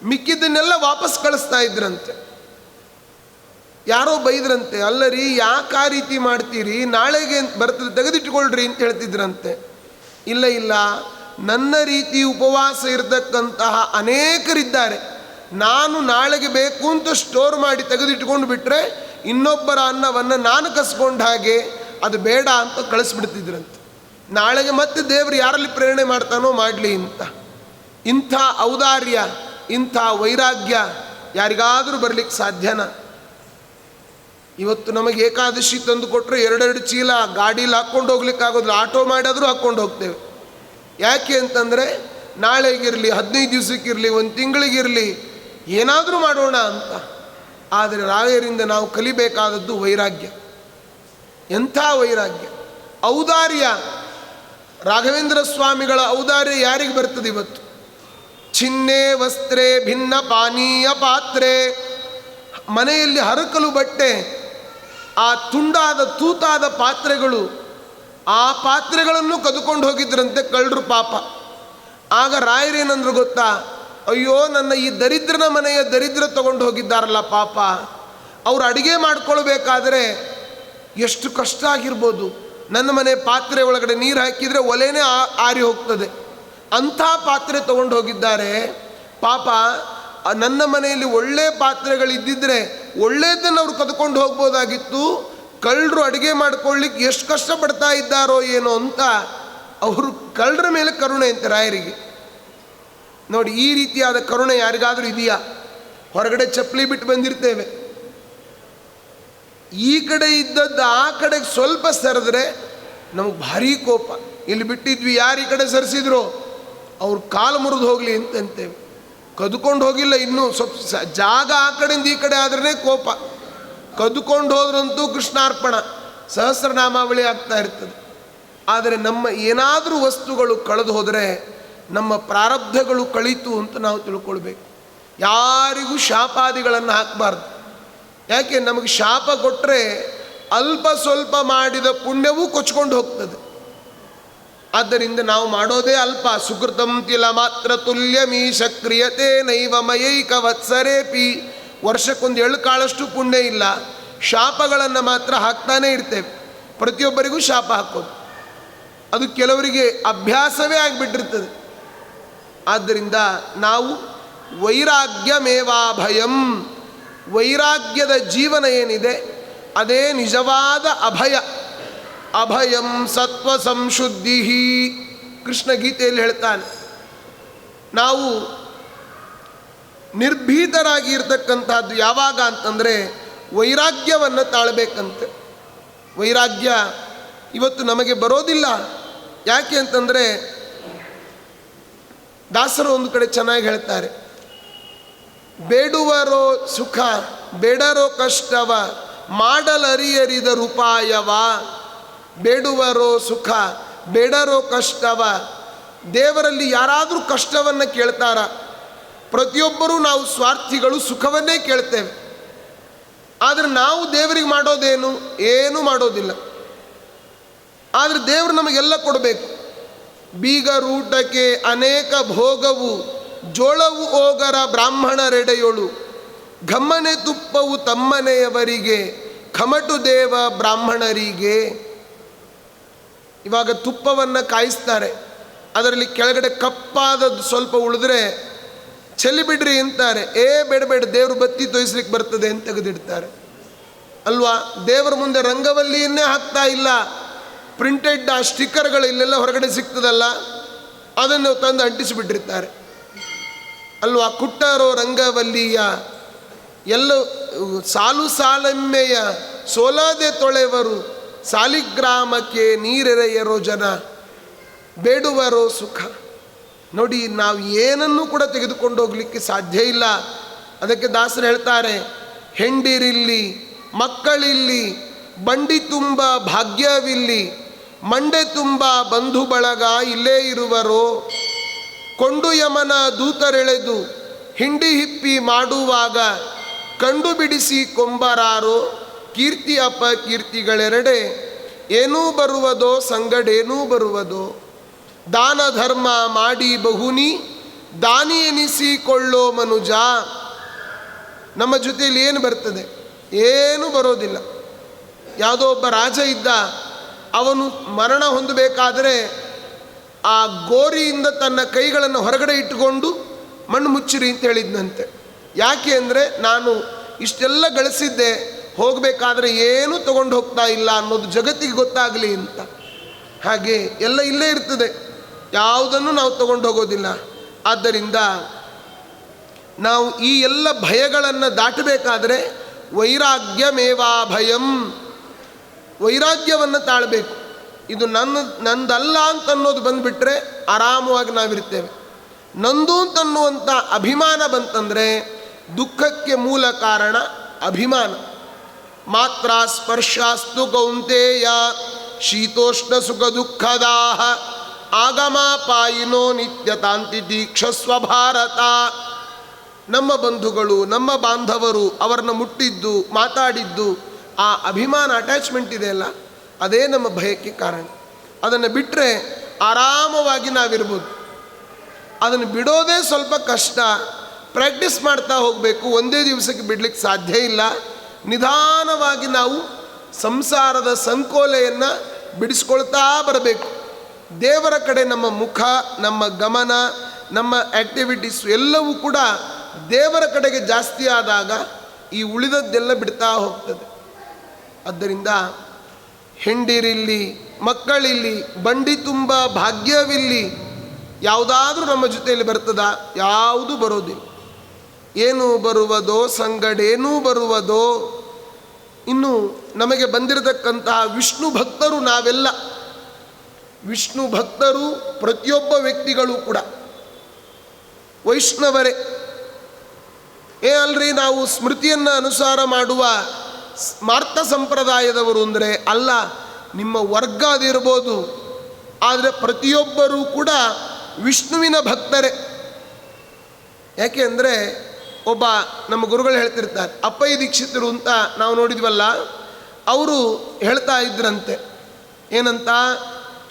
ಮಿಕ್ಕಿದ್ದನ್ನೆಲ್ಲ ವಾಪಸ್ ಕಳಿಸ್ತಾ ಇದ್ರಂತೆ. ಯಾರೋ ಬೈದ್ರಂತೆ, ಅಲ್ಲರಿ ಯಾಕೆ ಆ ರೀತಿ ಮಾಡ್ತೀರಿ, ನಾಳೆಗೆ ಬರ್ತದೆ ತೆಗೆದಿಟ್ಟುಕೊಳ್ರಿ ಅಂತ ಹೇಳ್ತಿದ್ರಂತೆ. ಇಲ್ಲ, ನನ್ನ ರೀತಿ ಉಪವಾಸ ಇರತಕ್ಕಂತಹ ಅನೇಕರಿದ್ದಾರೆ. ನಾನು ನಾಳೆಗೆ ಬೇಕು ಅಂತ ಸ್ಟೋರ್ ಮಾಡಿ ತೆಗೆದಿಟ್ಕೊಂಡು ಬಿಟ್ಟರೆ ಇನ್ನೊಬ್ಬರ ಅನ್ನವನ್ನು ನಾನು ಕಸ್ಕೊಂಡ ಹಾಗೆ, ಅದು ಬೇಡ ಅಂತ ಕಳಿಸ್ಬಿಡ್ತಿದ್ರಂತೆ. ನಾಳೆಗೆ ಮತ್ತೆ ದೇವರು ಯಾರಲ್ಲಿ ಪ್ರೇರಣೆ ಮಾಡ್ತಾನೋ ಮಾಡಲಿ ಅಂತ. ಇಂಥ ಔದಾರ್ಯ, ಇಂಥ ವೈರಾಗ್ಯ ಯಾರಿಗಾದರೂ ಬರಲಿಕ್ಕೆ ಸಾಧ್ಯನಾ? ಇವತ್ತು ನಮಗೆ ಏಕಾದಶಿ ತಂದು ಕೊಟ್ಟರೆ 2 ಚೀಲ ಗಾಡೀಲಿ ಹಾಕ್ಕೊಂಡು ಹೋಗ್ಲಿಕ್ಕಾಗೋದಿಲ್ಲ, ಆಟೋ ಮಾಡಿಯಾದರೂ ಹಾಕ್ಕೊಂಡು ಹೋಗ್ತೇವೆ. ಯಾಕೆ ಅಂತಂದರೆ ನಾಳೆಗಿರಲಿ, 15 ದಿವಸಕ್ಕಿರಲಿ, 1 ತಿಂಗಳಿಗಿರಲಿ, ಏನಾದರೂ ಮಾಡೋಣ ಅಂತ. ಆದರೆ ರಾಯರಿಂದ ನಾವು ಕಲಿಬೇಕಾದದ್ದು ವೈರಾಗ್ಯ. ಎಂಥ ವೈರಾಗ್ಯ, ಔದಾರ್ಯ. ರಾಘವೇಂದ್ರ ಸ್ವಾಮಿಗಳ ಔದಾರ್ಯ ಯಾರಿಗೆ ಬರ್ತದೆ ಇವತ್ತು? ಚಿನ್ನೆ ವಸ್ತ್ರೆ ಭಿನ್ನ ಪಾನೀಯ ಪಾತ್ರೆ. ಮನೆಯಲ್ಲಿ ಹರಕಲು ಬಟ್ಟೆ, ಆ ತುಂಡಾದ ತೂತಾದ ಪಾತ್ರೆಗಳು, ಆ ಪಾತ್ರೆಗಳನ್ನು ಕದ್ಕೊಂಡು ಹೋಗಿದ್ರಂತೆ ಕಳ್ಳರು ಪಾಪ. ಆಗ ರಾಯರೇನಂದ್ರು ಗೊತ್ತಾ? ಅಯ್ಯೋ, ನನ್ನ ಈ ದರಿದ್ರನ ಮನೆಯ ದರಿದ್ರ ತಗೊಂಡು ಹೋಗಿದ್ದಾರಲ್ಲ ಪಾಪ, ಅವರು ಅಡುಗೆ ಮಾಡ್ಕೊಳ್ಬೇಕಾದ್ರೆ ಎಷ್ಟು ಕಷ್ಟ ಆಗಿರ್ಬೋದು. ನನ್ನ ಮನೆ ಪಾತ್ರೆ ಒಳಗಡೆ ನೀರು ಹಾಕಿದರೆ ಒಲೆನೇ ಆರಿ ಹೋಗ್ತದೆ. ಅಂಥ ಪಾತ್ರೆ ತಗೊಂಡು ಹೋಗಿದ್ದಾರೆ ಪಾಪ. ನನ್ನ ಮನೆಯಲ್ಲಿ ಒಳ್ಳೆ ಪಾತ್ರೆಗಳಿದ್ದಿದ್ರೆ ಒಳ್ಳೆಯದನ್ನು ಅವರು ಕದ್ಕೊಂಡು ಹೋಗ್ಬೋದಾಗಿತ್ತು. ಕಳ್ಳರು ಅಡುಗೆ ಮಾಡ್ಕೊಳ್ಳಿಕ್ಕೆ ಎಷ್ಟು ಕಷ್ಟಪಡ್ತಾ ಇದ್ದಾರೋ ಏನೋ ಅಂತ ಅವರು ಕಳ್ಳರ ಮೇಲೆ ಕರುಣೆ ಅಂತ ರಾಯರಿಗೆ. ನೋಡಿ, ಈ ರೀತಿಯಾದ ಕರುಣೆ ಯಾರಿಗಾದರೂ ಇದೆಯಾ? ಹೊರಗಡೆ ಚಪ್ಪಲಿ ಬಿಟ್ಟು ಬಂದಿರ್ತೇವೆ, ಈ ಕಡೆ ಇದ್ದದ್ದು ಆ ಕಡೆಗೆ ಸ್ವಲ್ಪ ಸರಿದ್ರೆ ನಮಗೆ ಭಾರೀ ಕೋಪ. ಇಲ್ಲಿ ಬಿಟ್ಟಿದ್ವಿ, ಯಾರು ಈ ಕಡೆ ಸರಿಸಿದ್ರು ಅವ್ರು ಕಾಲು ಮುರಿದು ಹೋಗಲಿ ಅಂತಂತೇವೆ. ಕದ್ಕೊಂಡು ಹೋಗಿಲ್ಲ, ಇನ್ನೂ ಸ್ವಲ್ಪ ಜಾಗ ಆ ಕಡೆಯಿಂದ ಈ ಕಡೆ ಆದ್ರೇ ಕೋಪ. ಕದ್ಕೊಂಡು ಹೋದ್ರಂತೂ ಕೃಷ್ಣಾರ್ಪಣ ಸಹಸ್ರನಾಮಾವಳಿ ಆಗ್ತಾ ಇರ್ತದೆ. ಆದರೆ ನಮ್ಮ ಏನಾದರೂ ವಸ್ತುಗಳು ಕಳೆದು ಹೋದರೆ ನಮ್ಮ ಪ್ರಾರಬ್ಧಗಳು ಕಳೀತು ಅಂತ ನಾವು ತಿಳ್ಕೊಳ್ಬೇಕು. ಯಾರಿಗೂ ಶಾಪಾದಿಗಳನ್ನು ಹಾಕಬಾರ್ದು. ಯಾಕೆ? ನಮಗೆ ಶಾಪ ಕೊಟ್ಟರೆ ಅಲ್ಪ ಸ್ವಲ್ಪ ಮಾಡಿದ ಪುಣ್ಯವೂ ಕೊಚ್ಕೊಂಡು ಹೋಗ್ತದೆ. ಆದ್ದರಿಂದ ನಾವು ಮಾಡೋದೇ ಅಲ್ಪ. ಸುಕೃತಂ ತಿಲ ಮಾತ್ರ ತುಲ್ಯಮೀಶ ಕ್ರಿಯತೆ ನೈವ ಮಯೈಕ ವತ್ಸರೇಪಿ. ವರ್ಷಕ್ಕೊಂದು 7 ಕಾಳಷ್ಟು ಪುಣ್ಯ ಇಲ್ಲ. ಶಾಪಗಳನ್ನು ಮಾತ್ರ ಹಾಕ್ತಾನೇ ಇರ್ತೇವೆ. ಪ್ರತಿಯೊಬ್ಬರಿಗೂ ಶಾಪ ಹಾಕೋದು ಅದು ಕೆಲವರಿಗೆ ಅಭ್ಯಾಸವೇ ಆಗಿಬಿಟ್ಟಿರ್ತದೆ. ಆದ್ದರಿಂದ ನಾವು ವೈರಾಗ್ಯಮೇವಾಭಯಂ, ವೈರಾಗ್ಯದ ಜೀವನ ಏನಿದೆ ಅದೇ ನಿಜವಾದ ಅಭಯ. ಅಭಯಂ ಸತ್ವ ಸಂಶುದ್ಧಿ. ಕೃಷ್ಣ ಗೀತೆಯಲ್ಲಿ ಹೇಳ್ತಾನೆ, ನಾವು ನಿರ್ಭೀತರಾಗಿ ಇರ್ತಕ್ಕಂಥದ್ದು ಯಾವಾಗ ಅಂತಂದರೆ ವೈರಾಗ್ಯವನ್ನು ತಾಳಬೇಕಂತೆ. ವೈರಾಗ್ಯ ಇವತ್ತು ನಮಗೆ ಬರೋದಿಲ್ಲ. ಯಾಕೆ ಅಂತಂದರೆ ದಾಸರು ಒಂದು ಕಡೆ ಚೆನ್ನಾಗಿ ಹೇಳ್ತಾರೆ, ಬೇಡುವರೋ ಸುಖ ಬೇಡರೋ ಕಷ್ಟವ ಮಾಡಲರಿಯರಿದ ರೂಪಾಯವ. ಬೇಡುವರೋ ಸುಖ ಬೇಡರೋ ಕಷ್ಟವ. ದೇವರಲ್ಲಿ ಯಾರಾದರೂ ಕಷ್ಟವನ್ನು ಕೇಳ್ತಾರ? ಪ್ರತಿಯೊಬ್ಬರೂ ನಾವು ಸ್ವಾರ್ಥಿಗಳು, ಸುಖವನ್ನೇ ಕೇಳ್ತೇವೆ. ಆದರೆ ನಾವು ದೇವರಿಗೆ ಮಾಡೋದೇನು? ಏನೂ ಮಾಡೋದಿಲ್ಲ. ಆದರೆ ದೇವರು ನಮಗೆಲ್ಲ ಕೊಡಬೇಕು. ಬೀಗರೂಟಕ್ಕೆ ಅನೇಕ ಭೋಗವು, ಜೋಳವು ಓಗರ ಬ್ರಾಹ್ಮಣರೆಡೆಯೊಳು, ಘಮ್ಮನೆ ತುಪ್ಪವು ತಮ್ಮನೆಯವರಿಗೆ, ಖಮಟು ದೇವ ಬ್ರಾಹ್ಮಣರಿಗೆ. ಇವಾಗ ತುಪ್ಪವನ್ನು ಕಾಯಿಸ್ತಾರೆ, ಅದರಲ್ಲಿ ಕೆಳಗಡೆ ಕಪ್ಪಾದದ್ದು ಸ್ವಲ್ಪ ಉಳಿದ್ರೆ ಚೆಲ್ಲಿಬಿಡ್ರಿ ಅಂತಾರೆ. ಬೇಡ ದೇವರು ಬತ್ತಿ ತೋಯಿಸ್ಲಿಕ್ಕೆ ಬರ್ತದೆ ಅಂತ ತೆಗೆದಿಡ್ತಾರೆ ಅಲ್ವಾ. ದೇವರ ಮುಂದೆ ರಂಗವಲ್ಲಿಯನ್ನೇ ಹಾಕ್ತಾ ಇಲ್ಲ, ಪ್ರಿಂಟೆಡ್ ಆ ಸ್ಟಿಕ್ಕರ್ಗಳು ಇಲ್ಲೆಲ್ಲ ಹೊರಗಡೆ ಸಿಗ್ತದಲ್ಲ, ಅದನ್ನು ತಂದು ಅಂಟಿಸಿಬಿಟ್ಟಿರ್ತಾರೆ ಅಲ್ವಾ. ಕುಟ್ಟರೋ ರಂಗವಲ್ಲಿಯ ಎಲ್ಲ ಸಾಲು ಸಾಲಮ್ಮೆಯ ಸೋಲಾದೆ ತೊಳೆವರು, ಸಾಲಿಗ್ರಾಮಕ್ಕೆ ನೀರೆರೆಯರೋ ಜನ, ಬೇಡುವರೋ ಸುಖ. ನೋಡಿ, ನಾವು ಏನನ್ನೂ ಕೂಡ ತೆಗೆದುಕೊಂಡು ಹೋಗಲಿಕ್ಕೆ ಸಾಧ್ಯ ಇಲ್ಲ. ಅದಕ್ಕೆ ದಾಸರು ಹೇಳ್ತಾರೆ, ಹೆಂಡಿರಿಲ್ಲಿ ಮಕ್ಕಳಿಲ್ಲಿ, ಬಂಡಿ ತುಂಬ ಭಾಗ್ಯವಿಲ್ಲಿ, ಮಂಡೆ ತುಂಬ ಬಂಧು ಬಳಗ ಇಲ್ಲೇ ಇರುವರೋ, ಕೊಂಡು ಯಮನ ದೂತರೆಳೆದು ಹಿಂಡಿ ಹಿಪ್ಪಿ ಮಾಡುವಾಗ, ಕಂಡು ಬಿಡಿಸಿ ಕೊಂಬರಾರೋ, ಕೀರ್ತಿ ಅಪಕೀರ್ತಿಗಳೆರಡೆ, ಏನೂ ಬರುವುದೋ ಸಂಗಡೇನೂ ಬರುವುದೋ, ದಾನ ಧರ್ಮ ಮಾಡಿ ಬಹುನಿ ದಾನಿ ಎನಿಸಿಕೊಳ್ಳೋ ಮನುಜ. ನಮ್ಮ ಜೊತೆಯಲ್ಲಿ ಏನು ಬರ್ತದೆ? ಏನೂ ಬರೋದಿಲ್ಲ. ಯಾವುದೋ ಒಬ್ಬ ರಾಜ ಇದ್ದ, ಅವನು ಮರಣ ಹೊಂದಬೇಕಾದರೆ ಆ ಗೋರಿಯಿಂದ ತನ್ನ ಕೈಗಳನ್ನು ಹೊರಗಡೆ ಇಟ್ಟುಕೊಂಡು ಮಣ್ಣು ಮುಚ್ಚಿರಿ ಅಂತ ಹೇಳಿದ್ನಂತೆ. ಯಾಕೆ ಅಂದರೆ, ನಾನು ಇಷ್ಟೆಲ್ಲ ಗಳಿಸಿದ್ದೆ, ಹೋಗಬೇಕಾದ್ರೆ ಏನೂ ತಗೊಂಡು ಹೋಗ್ತಾ ಇಲ್ಲ ಅನ್ನೋದು ಜಗತ್ತಿಗೆ ಗೊತ್ತಾಗಲಿ ಅಂತ. ಹಾಗೆ ಎಲ್ಲ ಇಲ್ಲೇ ಇರ್ತದೆ, ಯಾವುದನ್ನು ನಾವು ತಗೊಂಡು ಹೋಗೋದಿಲ್ಲ. ಆದ್ದರಿಂದ ನಾವು ಈ ಎಲ್ಲ ಭಯಗಳನ್ನು ದಾಟಬೇಕಾದರೆ ವೈರಾಗ್ಯಮೇವಾ ಭಯಂ, ವೈರಾಗ್ಯವನ್ನು ತಾಳಬೇಕು. ಇದು ನಂದಲ್ಲ ಅಂತ ಅನ್ನೋದು ಬಂದುಬಿಟ್ರೆ ಆರಾಮವಾಗಿ ನಾವಿರ್ತೇವೆ. ನಂದು ಅಂತನ್ನುವಂಥ ಅಭಿಮಾನ ಬಂತಂದರೆ ದುಃಖಕ್ಕೆ ಮೂಲ ಕಾರಣ ಅಭಿಮಾನ. ಮಾತ್ರ ಸ್ಪರ್ಶಾಸ್ತು ಕೌಂತೆಯ ಶೀತೋಷ್ಣ ಸುಖ ದುಃಖದಾಹ, ಆಗಮಾಪಾಯಿನೋ ನಿತ್ಯ ತಾಂತಿ ದೀಕ್ಷಸ್ವ ಭಾರತ. ನಮ್ಮ ಬಂಧುಗಳು, ನಮ್ಮ ಬಾಂಧವರು ಅವರನ್ನು ಮುಟ್ಟಿದ್ದು, ಮಾತಾಡಿದ್ದು, ಆ ಅಭಿಮಾನ ಅಟ್ಯಾಚ್ಮೆಂಟ್ ಇದೆಯಲ್ಲ, ಅದೇ ನಮ್ಮ ಭಯಕ್ಕೆ ಕಾರಣ. ಅದನ್ನು ಬಿಟ್ಟರೆ ಆರಾಮವಾಗಿ ನಾವಿರ್ಬೋದು. ಅದನ್ನು ಬಿಡೋದೇ ಸ್ವಲ್ಪ ಕಷ್ಟ, ಪ್ರಾಕ್ಟೀಸ್ ಮಾಡ್ತಾ ಹೋಗಬೇಕು. ಒಂದೇ ದಿವಸಕ್ಕೆ ಬಿಡಲಿಕ್ಕೆ ಸಾಧ್ಯ ಇಲ್ಲ. ನಿಧಾನವಾಗಿ ನಾವು ಸಂಸಾರದ ಸಂಕೋಲೆಯನ್ನು ಬಿಡಿಸ್ಕೊಳ್ತಾ ಬರಬೇಕು. ದೇವರ ಕಡೆ ನಮ್ಮ ಮುಖ, ನಮ್ಮ ಗಮನ, ನಮ್ಮ ಆ್ಯಕ್ಟಿವಿಟೀಸ್ ಎಲ್ಲವೂ ಕೂಡ ದೇವರ ಕಡೆಗೆ ಜಾಸ್ತಿ ಆದಾಗ ಈ ಉಳಿದದ್ದೆಲ್ಲ ಬಿಡ್ತಾ ಹೋಗ್ತದೆ. ಆದ್ದರಿಂದ ಹೆಂಡಿರಿಲ್ಲಿ ಮಕ್ಕಳಿಲ್ಲಿ, ಬಂಡಿ ತುಂಬ ಭಾಗ್ಯವಿಲ್ಲಿ, ಯಾವುದಾದ್ರೂ ನಮ್ಮ ಜೊತೆಯಲ್ಲಿ ಬರ್ತದ? ಯಾವುದೂ ಬರೋದಿಲ್ಲ. ಏನು ಬರುವುದೋ ಸಂಗಡೇನೂ ಬರುವುದೋ. ಇನ್ನು ನಮಗೆ ಬಂದಿರತಕ್ಕಂತಹ ವಿಷ್ಣು ಭಕ್ತರು ನಾವೆಲ್ಲ. ವಿಷ್ಣು ಭಕ್ತರು ಪ್ರತಿಯೊಬ್ಬ ವ್ಯಕ್ತಿಗಳು ಕೂಡ ವೈಷ್ಣವರೇ. ಅಲ್ರಿ ನಾವು ಸ್ಮೃತಿಯನ್ನು ಅನುಸಾರ ಮಾಡುವ ಸ್ಮಾರ್ಥ ಸಂಪ್ರದಾಯದವರು ಅಂದರೆ ಅಲ್ಲ, ನಿಮ್ಮ ವರ್ಗ ಅದಿರ್ಬೋದು. ಆದರೆ ಪ್ರತಿಯೊಬ್ಬರೂ ಕೂಡ ವಿಷ್ಣುವಿನ ಭಕ್ತರೇ. ಯಾಕೆ ಅಂದರೆ ಒಬ್ಬ ನಮ್ಮ ಗುರುಗಳು ಹೇಳ್ತಿರ್ತಾರೆ, ಅಪ್ಪಯ್ಯ ದೀಕ್ಷಿತರು ಅಂತ ನಾವು ನೋಡಿದ್ವಲ್ಲ, ಅವರು ಹೇಳ್ತಾ ಇದ್ರಂತೆ, ಏನಂತ,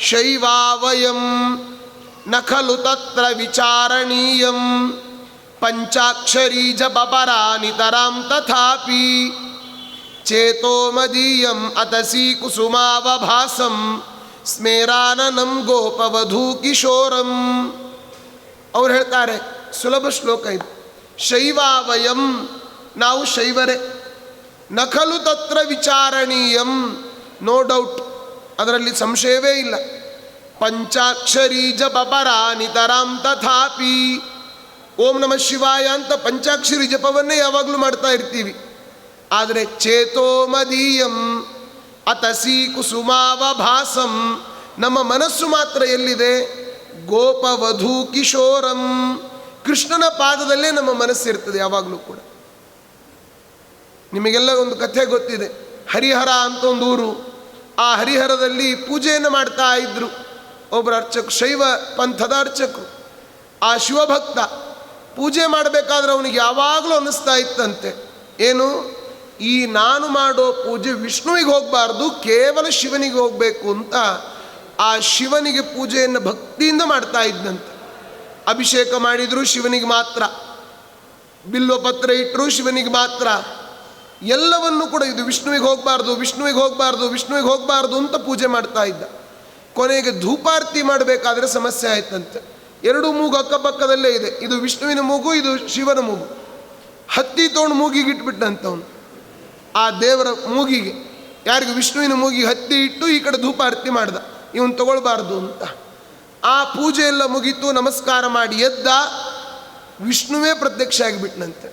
ಶೈವಾವಯಂ ನಖಲು ತತ್ರ ವಿಚಾರಣೀಯಂ ಪಂಚಾಕ್ಷರೀ ಜಪಪರಾ ನಿತರಾಂ ತಥಾಪಿ ಚೇತೋ ಮದೀಯಂ ಅತಸಿ ಕುಸುಮಾವಭಾಸಂ ಸ್ಮೇರಾನನಂ ಗೋಪವಧೂ ಕಿಶೋರಂ. ಅವ್ರು ಹೇಳ್ತಾರೆ, ಸುಲಭ ಶ್ಲೋಕ ಇದು. ಶೈವಾವಯಂ, ನಾವು ಶೈವರೇ. ನಖಲು ತತ್ರ ವಿಚಾರಣೀಯಂ, ನೋ ಡೌಟ್, ಅದರಲ್ಲಿ ಸಂಶಯವೇ ಇಲ್ಲ. ಪಂಚಾಕ್ಷರೀ ಜಪಪರಾ ನಿತರಾಂ ತಥಾಪಿ, ಓಂ ನಮಃ ಶಿವಾಯ ಅಂತ ಪಂಚಾಕ್ಷರಿ ಜಪವನ್ನೇ ಯಾವಾಗಲೂ ಮಾಡ್ತಾ ಇರ್ತೀವಿ. ಆದರೆ ಚೇತೋ ಮದೀಯಂ ಅತಸಿ ಕುಸುಮಾವಭಾಸಂ, ನಮ್ಮ ಮನಸ್ಸು ಮಾತ್ರ ಎಲ್ಲಿದೆ? ಗೋಪವಧೂ ಕಿಶೋರಂ, ಕೃಷ್ಣನ ಪಾದದಲ್ಲೇ ನಮ್ಮ ಮನಸ್ಸಿರ್ತದೆ ಯಾವಾಗಲೂ ಕೂಡ. ನಿಮಗೆಲ್ಲ ಒಂದು ಕಥೆ ಗೊತ್ತಿದೆ. ಹರಿಹರ ಅಂತ ಒಂದು ಊರು. ಆ ಹರಿಹರದಲ್ಲಿ ಪೂಜೆಯನ್ನು ಮಾಡ್ತಾ ಇದ್ದರು ಒಬ್ಬರು ಅರ್ಚಕರು, ಶೈವ ಪಂಥದ ಅರ್ಚಕರು. ಆ ಶಿವಭಕ್ತ ಪೂಜೆ ಮಾಡಬೇಕಾದ್ರೆ ಅವನಿಗೆ ಯಾವಾಗಲೂ ಅನ್ನಿಸ್ತಾ ಇತ್ತಂತೆ, ಏನು, ಈ ನಾನು ಮಾಡೋ ಪೂಜೆ ವಿಷ್ಣುವಿಗೆ ಹೋಗಬಾರ್ದು, ಕೇವಲ ಶಿವನಿಗೆ ಹೋಗಬೇಕು ಅಂತ ಆ ಶಿವನಿಗೆ ಪೂಜೆಯನ್ನು ಭಕ್ತಿಯಿಂದ ಮಾಡ್ತಾ ಇದ್ದಂತೆ. ಅಭಿಷೇಕ ಮಾಡಿದರೂ ಶಿವನಿಗೆ ಮಾತ್ರ, ಬಿಲ್ವಪತ್ರ ಇಟ್ಟರು ಶಿವನಿಗೆ ಮಾತ್ರ, ಎಲ್ಲವನ್ನೂ ಕೂಡ ಇದು ವಿಷ್ಣುವಿಗೆ ಹೋಗಬಾರ್ದು, ವಿಷ್ಣುವಿಗೆ ಹೋಗಬಾರ್ದು, ವಿಷ್ಣುವಿಗೆ ಹೋಗಬಾರ್ದು ಅಂತ ಪೂಜೆ ಮಾಡ್ತಾ ಇದ್ದ. ಕೊನೆಗೆ ಧೂಪಾರ್ತಿ ಮಾಡಬೇಕಾದ್ರೆ ಸಮಸ್ಯೆ ಆಯ್ತಂತೆ. ಎರಡು ಮೂಗು ಅಕ್ಕಪಕ್ಕದಲ್ಲೇ ಇದೆ, ಇದು ವಿಷ್ಣುವಿನ ಮೂಗು, ಇದು ಶಿವನ ಮೂಗು. ಹತ್ತಿ ತೊಗೊಂಡು ಮೂಗಿಗೆ ಇಟ್ಬಿಟ್ಟಂತವನು, ಆ ದೇವರ ಮೂಗಿಗೆ, ಯಾರಿಗೂ ವಿಷ್ಣುವಿನ ಮೂಗಿಗೆ ಹತ್ತಿ ಇಟ್ಟು ಈ ಕಡೆ ಧೂಪಾರ್ತಿ ಮಾಡ್ದ, ಇವನು ತಗೊಳ್ಬಾರ್ದು ಅಂತ. ಆ ಪೂಜೆ ಎಲ್ಲ ಮುಗೀತು, ನಮಸ್ಕಾರ ಮಾಡಿ ಎದ್ದ, ವಿಷ್ಣುವೇ ಪ್ರತ್ಯಕ್ಷ ಆಗಿಬಿಟ್ನಂತೆ.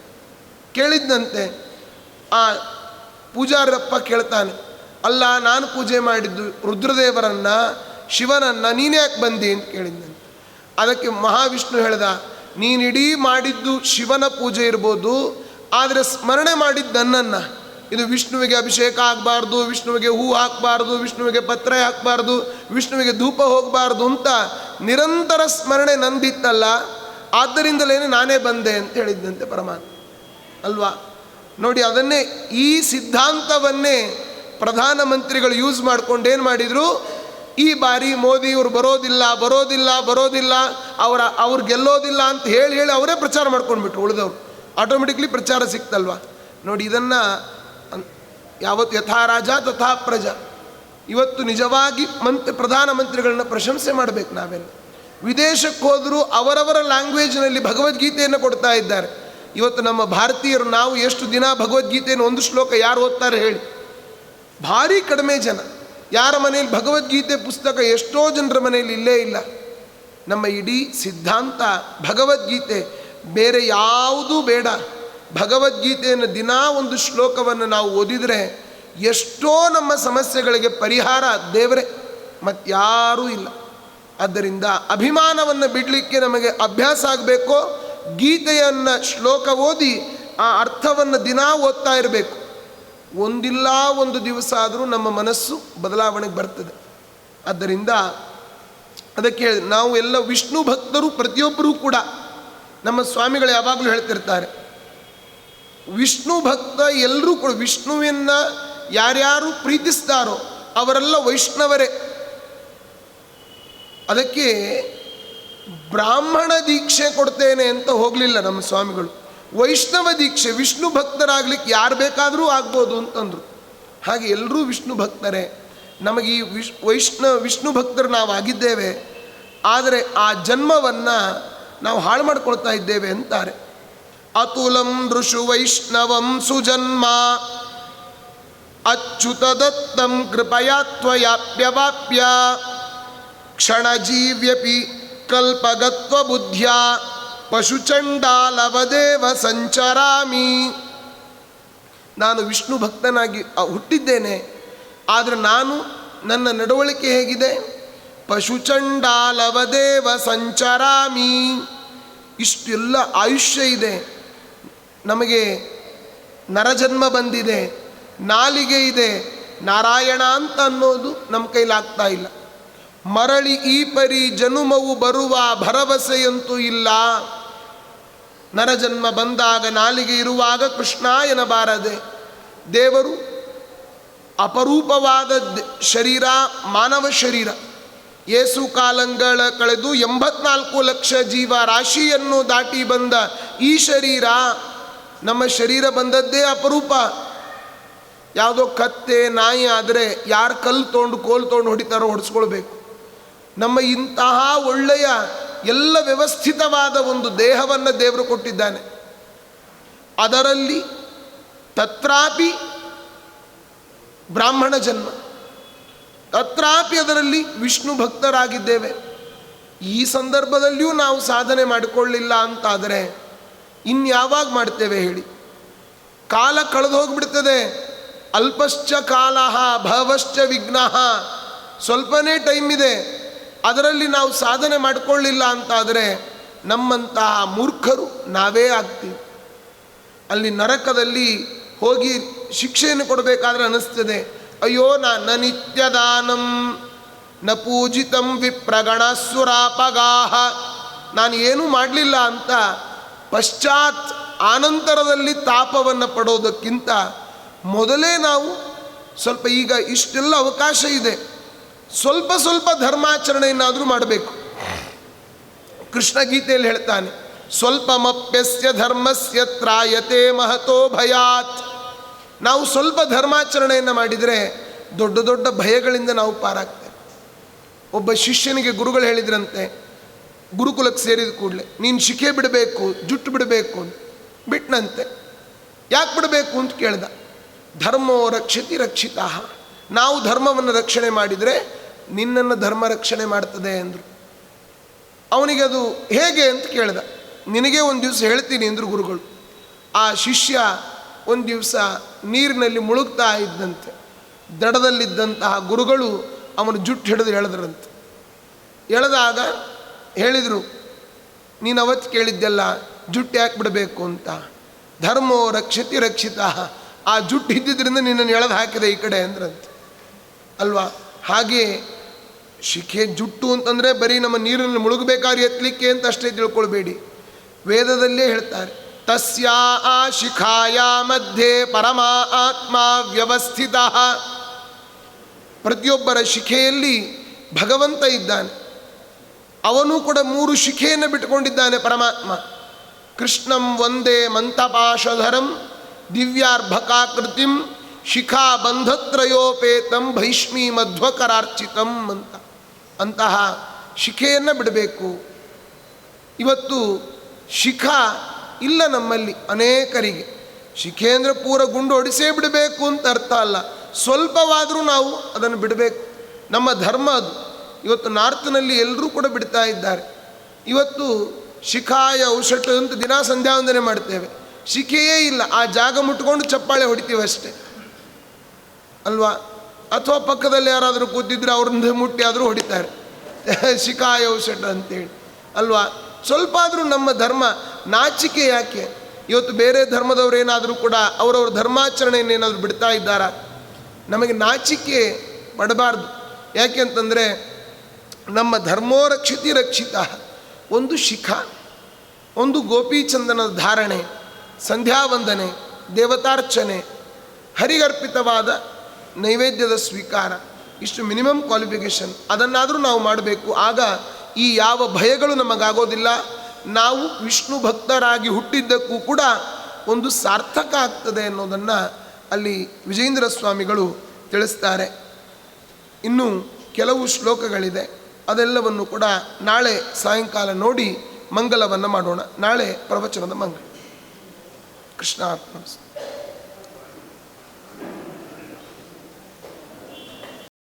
ಕೇಳಿದ್ದಂತೆ ಆ ಪೂಜಾರಪ್ಪ ಕೇಳ್ತಾನೆ, ಅಲ್ಲ ನಾನು ಪೂಜೆ ಮಾಡಿದ್ದು ರುದ್ರದೇವರನ್ನ, ಶಿವನನ್ನು, ನೀನು ಯಾಕೆ ಬಂದಿ ಅಂತ ಕೇಳಿದ್ದಂತೆ. ಅದಕ್ಕೆ ಮಹಾವಿಷ್ಣು ಹೇಳ್ದ, ನೀನಿಡೀ ಮಾಡಿದ್ದು ಶಿವನ ಪೂಜೆ ಇರ್ಬೋದು, ಆದರೆ ಸ್ಮರಣೆ ಮಾಡಿದ್ದು ನನ್ನನ್ನು. ಇದು ವಿಷ್ಣುವಿಗೆ ಅಭಿಷೇಕ ಆಗಬಾರ್ದು, ವಿಷ್ಣುವಿಗೆ ಹೂ ಹಾಕಬಾರ್ದು, ವಿಷ್ಣುವಿಗೆ ಪತ್ರೆ ಹಾಕಬಾರ್ದು, ವಿಷ್ಣುವಿಗೆ ಧೂಪ ಹೋಗಬಾರ್ದು ಅಂತ ನಿರಂತರ ಸ್ಮರಣೆ ನಂದಿತ್ತಲ್ಲ, ಆದ್ದರಿಂದಲೇ ನಾನೇ ಬಂದೆ ಅಂತ ಹೇಳಿದ್ದಂತೆ ಪರಮಾತ್ಮ ಅಲ್ವಾ. ನೋಡಿ, ಅದನ್ನೇ ಈ ಸಿದ್ಧಾಂತವನ್ನೇ ಪ್ರಧಾನಮಂತ್ರಿಗಳು ಯೂಸ್ ಮಾಡ್ಕೊಂಡು ಏನು ಮಾಡಿದರು, ಈ ಬಾರಿ ಮೋದಿ ಇವರು ಬರೋದಿಲ್ಲ ಬರೋದಿಲ್ಲ ಬರೋದಿಲ್ಲ, ಅವ್ರು ಗೆಲ್ಲೋದಿಲ್ಲ ಅಂತ ಹೇಳಿ ಅವರೇ ಪ್ರಚಾರ ಮಾಡ್ಕೊಂಡ್ಬಿಟ್ರು. ಉಳಿದವರು ಆಟೋಮೆಟಿಕ್ಲಿ ಪ್ರಚಾರ ಸಿಕ್ತಲ್ವ. ನೋಡಿ, ಇದನ್ನು ಯಾವತ್ತು ಯಥಾ ರಾಜ ತಥಾ ಪ್ರಜಾ. ಇವತ್ತು ನಿಜವಾಗಿ ಪ್ರಧಾನಮಂತ್ರಿಗಳನ್ನ ಪ್ರಶಂಸೆ ಮಾಡಬೇಕು ನಾವೆಲ್ಲ. ವಿದೇಶಕ್ಕೆ ಹೋದರೂ ಅವರವರ ಲ್ಯಾಂಗ್ವೇಜ್ನಲ್ಲಿ ಭಗವದ್ಗೀತೆಯನ್ನು ಕೊಡ್ತಾ ಇದ್ದಾರೆ. ಇವತ್ತು ನಮ್ಮ ಭಾರತೀಯರು ನಾವು ಎಷ್ಟು ದಿನ ಭಗವದ್ಗೀತೆಯನ್ನು ಒಂದು ಶ್ಲೋಕ ಯಾರು ಓದ್ತಾರೆ ಹೇಳಿ? ಭಾರಿ ಕಡಿಮೆ ಜನ. ಯಾರ ಮನೆಯಲ್ಲಿ ಭಗವದ್ಗೀತೆ ಪುಸ್ತಕ ಎಷ್ಟೋ ಜನರ ಮನೆಯಲ್ಲಿ ಇಲ್ಲೇ ಇಲ್ಲ. ನಮ್ಮ ಇಡೀ ಸಿದ್ಧಾಂತ ಭಗವದ್ಗೀತೆ, ಬೇರೆ ಯಾವುದೂ ಬೇಡ. ಭಗವದ್ಗೀತೆಯನ್ನು ದಿನಾ ಒಂದು ಶ್ಲೋಕವನ್ನು ನಾವು ಓದಿದರೆ ಎಷ್ಟೋ ನಮ್ಮ ಸಮಸ್ಯೆಗಳಿಗೆ ಪರಿಹಾರ ದೇವರೇ, ಮತ್ತಾರೂ ಇಲ್ಲ. ಆದ್ದರಿಂದ ಅಭಿಮಾನವನ್ನು ಬಿಡಲಿಕ್ಕೆ ನಮಗೆ ಅಭ್ಯಾಸ ಆಗಬೇಕೋ, ಗೀತೆಯನ್ನು ಶ್ಲೋಕ ಓದಿ ಆ ಅರ್ಥವನ್ನು ದಿನಾ ಓದ್ತಾ ಇರಬೇಕು. ಒಂದಿಲ್ಲ ಒಂದು ದಿವಸ ಆದರೂ ನಮ್ಮ ಮನಸ್ಸು ಬದಲಾವಣೆಗೆ ಬರ್ತದೆ. ಆದ್ದರಿಂದ ಅದಕ್ಕೆ ನಾವು ಎಲ್ಲ ವಿಷ್ಣು ಭಕ್ತರು, ಪ್ರತಿಯೊಬ್ಬರೂ ಕೂಡ ನಮ್ಮ ಸ್ವಾಮಿಗಳು ಯಾವಾಗಲೂ ಹೇಳ್ತಿರ್ತಾರೆ, ವಿಷ್ಣು ಭಕ್ತ ಎಲ್ಲರೂ ಕೂಡ ವಿಷ್ಣುವನ್ನು ಯಾರ್ಯಾರು ಪ್ರೀತಿಸ್ತಾರೋ ಅವರೆಲ್ಲ ವೈಷ್ಣವರೇ. ಅದಕ್ಕೆ ಬ್ರಾಹ್ಮಣ ದೀಕ್ಷೆ ಕೊಡ್ತೇನೆ ಅಂತ ಹೋಗಲಿಲ್ಲ ನಮ್ಮ ಸ್ವಾಮಿಗಳು. ವೈಷ್ಣವ ದೀಕ್ಷೆ, ವಿಷ್ಣು ಭಕ್ತರಾಗ್ಲಿಕ್ಕೆ ಯಾರು ಬೇಕಾದರೂ ಆಗ್ಬೋದು ಅಂತಂದರು. ಹಾಗೆ ಎಲ್ಲರೂ ವಿಷ್ಣು ಭಕ್ತರೇ. ನಮಗೆ ಈ ವಿಷ್ಣು ಭಕ್ತರು ನಾವು ಆಗಿದ್ದೇವೆ, ಆದರೆ ಆ ಜನ್ಮವನ್ನು ನಾವು ಹಾಳು ಮಾಡ್ಕೊಳ್ತಾ ಇದ್ದೇವೆ ಅಂತಾರೆ. ಅತುಲಂ ಋಷು ವೈಷ್ಣವಂ ಸುಜನ್ಮ ಅಚ್ಯುತದತ್ತಂ ಕೃಪಯಾ ತ್ವಯಾಪ್ಯವಾಪ್ಯ ಕ್ಷಣಜೀವ್ಯಪಿ ಕಲ್ಪಗತ್ವ ಬುದ್ಧ್ಯ ಪಶುಚಂಡಾಲವದೇವ ಸಂಚರಾಮಿ. ನಾನು ವಿಷ್ಣು ಭಕ್ತನಾಗಿ ಹುಟ್ಟಿದ್ದೇನೆ, ಆದರೆ ನನ್ನ ನಡವಳಿಕೆ ಹೇಗಿದೆ? ಪಶುಚಂಡಾಲವದೇವ ಸಂಚರಾಮಿ. ಇಷ್ಟೆಲ್ಲ ಆಯುಷ್ಯ ಇದೆ, ನಮಗೆ ನರಜನ್ಮ ಬಂದಿದೆ, ನಾಲಿಗೆ ಇದೆ, ನಾರಾಯಣ ಅಂತ ಅನ್ನೋದು ನಮ್ಮ ಕೈಲಾಗ್ತಾ ಇಲ್ಲ. ಮರಳಿ ಈ ಪರಿ ಜನುಮವು ಬರುವ ಭರವಸೆಯಂತೂ ಇಲ್ಲ. ನರಜನ್ಮ ಬಂದಾಗ ನಾಲಿಗೆ ಇರುವಾಗ ಕೃಷ್ಣ ಎನ್ನಬಾರದೆ. ದೇವರು ಅಪರೂಪವಾದ ಶರೀರ, ಮಾನವ ಶರೀರ. ಏಸು ಕಾಲಂಗಳ ಕಳೆದು 84 ಲಕ್ಷ ಜೀವ ರಾಶಿಯನ್ನು ದಾಟಿ ಬಂದ ಈ ಶರೀರ, ನಮ್ಮ ಶರೀರ ಬಂದದ್ದೇ ಅಪರೂಪ. ಯಾವುದೋ ಕತ್ತೆ ನಾಯಿ ಆದರೆ ಯಾರು ಕಲ್ಲು ತೊಗೊಂಡು ಕೋಲು ತೊಗೊಂಡು ಹೊಡಿತಾರೋ ಹೊಡಿಸ್ಕೊಳ್ಬೇಕು. ನಮ್ಮ ಇಂತಹ ಒಳ್ಳೆಯ ಎಲ್ಲ ವ್ಯವಸ್ಥಿತವಾದ ಒಂದು ದೇಹವನ್ನು ದೇವರು ಕೊಟ್ಟಿದ್ದಾನೆ. ಅದರಲ್ಲಿ ತತ್ರಾಪಿ ಬ್ರಾಹ್ಮಣ ಜನ್ಮ, ತತ್ರಾಪಿ ಅದರಲ್ಲಿ ವಿಷ್ಣು ಭಕ್ತರಾಗಿದ್ದೇವೆ. ಈ ಸಂದರ್ಭದಲ್ಲಿಯೂ ನಾವು ಸಾಧನೆ ಮಾಡಿಕೊಳ್ಳಿಲ್ಲ ಅಂತಾದರೆ ಇನ್ಯಾವಾಗ ಮಾಡ್ತೇವೆ ಹೇಳಿ? ಕಾಲ ಕಳೆದು ಹೋಗಿಬಿಡ್ತದೆ. ಅಲ್ಪಶ್ಚ ಕಾಲ ಭವಶ್ಚ ವಿಘ್ನ. ಸ್ವಲ್ಪನೇ ಟೈಮ್ ಇದೆ, ಅದರಲ್ಲಿ ನಾವು ಸಾಧನೆ ಮಾಡಿಕೊಳ್ಳಿಲ್ಲ ಅಂತಾದರೆ ನಮ್ಮಂತಹ ಮೂರ್ಖರು ನಾವೇ ಆಗ್ತೀವಿ. ಅಲ್ಲಿ ನರಕದಲ್ಲಿ ಹೋಗಿ ಶಿಕ್ಷೆಯನ್ನು ಕೊಡಬೇಕಾದ್ರೆ ಅನ್ನಿಸ್ತದೆ, ಅಯ್ಯೋ ನ ನಿತ್ಯದಾನಂ ನ ಪೂಜಿತಂ ವಿಪ್ರಗಣಸುರಾಪಗಾಹ. ನಾನು ಏನೂ ಮಾಡಲಿಲ್ಲ ಅಂತ ಪಶ್ಚಾತ್ ಆನಂತರದಲ್ಲಿ ತಾಪವನ್ನು ಪಡೋದಕ್ಕಿಂತ ಮೊದಲೇ ನಾವು ಸ್ವಲ್ಪ, ಈಗ ಇಷ್ಟೆಲ್ಲ ಅವಕಾಶ ಇದೆ, ಸ್ವಲ್ಪ ಸ್ವಲ್ಪ ಧರ್ಮಾಚರಣೆಯನ್ನಾದರೂ ಮಾಡಬೇಕು. ಕೃಷ್ಣ ಗೀತೆಯಲ್ಲಿ ಹೇಳ್ತಾನೆ, ಸ್ವಲ್ಪಮಪ್ಯಸ್ಯ ಧರ್ಮಸ್ಯ ತ್ರಾಯತೆ ಮಹತೋ ಭಯಾತ್. ನಾವು ಸ್ವಲ್ಪ ಧರ್ಮಾಚರಣೆಯನ್ನು ಮಾಡಿದರೆ ದೊಡ್ಡ ದೊಡ್ಡ ಭಯಗಳಿಂದ ನಾವು ಪಾರಾಗ್ತೇವೆ. ಒಬ್ಬ ಶಿಷ್ಯನಿಗೆ ಗುರುಗಳು ಹೇಳಿದ್ರಂತೆ, ಗುರುಕುಲಕ್ಕೆ ಸೇರಿದ ಕೂಡಲೇ ನೀನು ಶಿಖೆ ಬಿಡಬೇಕು, ಜುಟ್ಟು ಬಿಡಬೇಕು ಅಂತ. ಬಿಟ್ಟನಂತೆ. ಯಾಕೆ ಬಿಡಬೇಕು ಅಂತ ಕೇಳ್ದ. ಧರ್ಮೋ ರಕ್ಷತಿ ರಕ್ಷಿತ, ನಾವು ಧರ್ಮವನ್ನು ರಕ್ಷಣೆ ಮಾಡಿದರೆ ನಿನ್ನನ್ನು ಧರ್ಮ ರಕ್ಷಣೆ ಮಾಡ್ತದೆ ಅಂದರು. ಅವನಿಗೆ ಅದು ಹೇಗೆ ಅಂತ ಕೇಳ್ದ. ನಿನಗೆ ಒಂದು ದಿವಸ ಹೇಳ್ತೀನಿ ಅಂದರು ಗುರುಗಳು. ಆ ಶಿಷ್ಯ ಒಂದು ದಿವಸ ನೀರಿನಲ್ಲಿ ಮುಳುಗ್ತಾ ಇದ್ದಂತೆ. ದಡದಲ್ಲಿದ್ದಂತಹ ಗುರುಗಳು ಅವನು ಜುಟ್ಟು ಹಿಡಿದು ಎಳೆದ್ರಂತೆ. ಎಳೆದಾಗ ಹೇಳಿದರು, ನೀನು ಅವತ್ತು ಕೇಳಿದ್ದೆಲ್ಲ ಜುಟ್ಟು ಯಾಕೆ ಬಿಡಬೇಕು ಅಂತ. ಧರ್ಮೋ ರಕ್ಷತಿ ರಕ್ಷಿತ, ಆ ಜುಟ್ಟು ಇದ್ದಿದ್ದರಿಂದ ನಿನ್ನನ್ನು ಎಳೆದು ಹಾಕಿದೆ ಈ ಕಡೆ ಅಂದ್ರಂತೆ ಅಲ್ವಾ. ಹಾಗೆ ಶಿಖೆ ಜುಟ್ಟು ಅಂತಂದರೆ ಬರೀ ನಮ್ಮ ನೀರಿನಲ್ಲಿ ಮುಳುಗಬೇಕಾದ್ರೆ ಎತ್ತಲಿಕ್ಕೆ ಅಂತ ಅಷ್ಟೇ ತಿಳ್ಕೊಳ್ಬೇಡಿ. ವೇದದಲ್ಲೇ ಹೇಳ್ತಾರೆ, ತಸ್ಯಾ ಆ ಶಿಖಾಯ ಮಧ್ಯೆ ಪರಮ ಆತ್ಮ ವ್ಯವಸ್ಥಿತ. ಪ್ರತಿಯೊಬ್ಬರ ಶಿಖೆಯಲ್ಲಿ ಭಗವಂತ ಇದ್ದಾನೆ. ಅವನು ಕೂಡ 3 ಶಿಖೆಯನ್ನು ಬಿಟ್ಟುಕೊಂಡಿದ್ದಾನೆ ಪರಮಾತ್ಮ. ಕೃಷ್ಣಂ ವಂದೇ ಮಂತಪಾಶಧರಂ ದಿವ್ಯಾರ್ಭಕಾಕೃತಿಂ ಶಿಖಾ ಬಂಧತ್ರಯೋಪೇತಂ ಭೈಷ್ಮೀ ಮಧ್ವಕರಾರ್ಚಿತಂ ಅಂತ. ಅಂತಹ ಶಿಖೆಯನ್ನು ಬಿಡಬೇಕು. ಇವತ್ತು ಶಿಖಾ ಇಲ್ಲ ನಮ್ಮಲ್ಲಿ ಅನೇಕರಿಗೆ. ಶಿಖೆ ಅಂದರೆ ಪೂರ ಗುಂಡು ಹೊಡಿಸೇ ಬಿಡಬೇಕು ಅಂತ ಅರ್ಥ ಅಲ್ಲ, ಸ್ವಲ್ಪವಾದರೂ ನಾವು ಅದನ್ನು ಬಿಡಬೇಕು. ನಮ್ಮ ಧರ್ಮ ಅದು. ಇವತ್ತು ನಾರ್ತ್ನಲ್ಲಿ ಎಲ್ಲರೂ ಕೂಡ ಬಿಡ್ತಾ ಇದ್ದಾರೆ. ಇವತ್ತು ಶಿಖಾಯ ಔಷಧ ಅಂತ ದಿನ ಸಂಧ್ಯಾ ವಂದನೆ ಮಾಡ್ತೇವೆ, ಶಿಖೆಯೇ ಇಲ್ಲ. ಆ ಜಾಗ ಮುಟ್ಕೊಂಡು ಚಪ್ಪಾಳೆ ಹೊಡಿತೀವಿ ಅಷ್ಟೇ ಅಲ್ವಾ. ಅಥವಾ ಪಕ್ಕದಲ್ಲಿ ಯಾರಾದರೂ ಕೂತಿದ್ರೆ ಅವ್ರನ್ನ ಮುಟ್ಟಿ ಆದರೂ ಹೊಡಿತಾರೆ, ಶಿಖಾಯ ಔಷಧ ಅಂತೇಳಿ ಅಲ್ವಾ. ಸ್ವಲ್ಪ ಆದರೂ ನಮ್ಮ ಧರ್ಮ ನಾಚಿಕೆ ಯಾಕೆ? ಇವತ್ತು ಬೇರೆ ಧರ್ಮದವರೇನಾದರೂ ಕೂಡ ಅವರವ್ರ ಧರ್ಮಾಚರಣೆಯನ್ನೇನಾದರೂ ಬಿಡ್ತಾ ಇದ್ದಾರಾ? ನಮಗೆ ನಾಚಿಕೆ ಪಡಬಾರ್ದು. ಯಾಕೆ ಅಂತಂದರೆ ನಮ್ಮ ಧರ್ಮೋ ರಕ್ಷಿತಿ ರಕ್ಷಿತ. ಒಂದು ಶಿಖಾ, ಒಂದು ಗೋಪೀಚಂದನದ ಧಾರಣೆ, ಸಂಧ್ಯಾವಂದನೆ, ದೇವತಾರ್ಚನೆ, ಹರಿಗರ್ಪಿತವಾದ ನೈವೇದ್ಯದ ಸ್ವೀಕಾರ, ಇಷ್ಟು ಮಿನಿಮಮ್ ಕ್ವಾಲಿಫಿಕೇಷನ್. ಅದನ್ನಾದರೂ ನಾವು ಮಾಡಬೇಕು. ಆಗ ಈ ಯಾವ ಭಯಗಳು ನಮಗಾಗೋದಿಲ್ಲ. ನಾವು ವಿಷ್ಣು ಭಕ್ತರಾಗಿ ಹುಟ್ಟಿದ್ದಕ್ಕೂ ಕೂಡ ಒಂದು ಸಾರ್ಥಕ ಆಗ್ತದೆ ಅನ್ನೋದನ್ನು ಅಲ್ಲಿ ವಿಜಯೇಂದ್ರ ಸ್ವಾಮಿಗಳು ತಿಳಿಸ್ತಾರೆ. ಇನ್ನು ಕೆಲವು ಶ್ಲೋಕಗಳಿದೆ, ಅದೆಲ್ಲವನ್ನು ಕೂಡ ನಾಳೆ ಸಾಯಂಕಾಲ ನೋಡಿ ಮಂಗಲವನ್ನು ಮಾಡೋಣ. ನಾಳೆ ಪ್ರವಚನದ ಮಂಗಲ. ಕೃಷ್ಣಾರ್ಪಣ.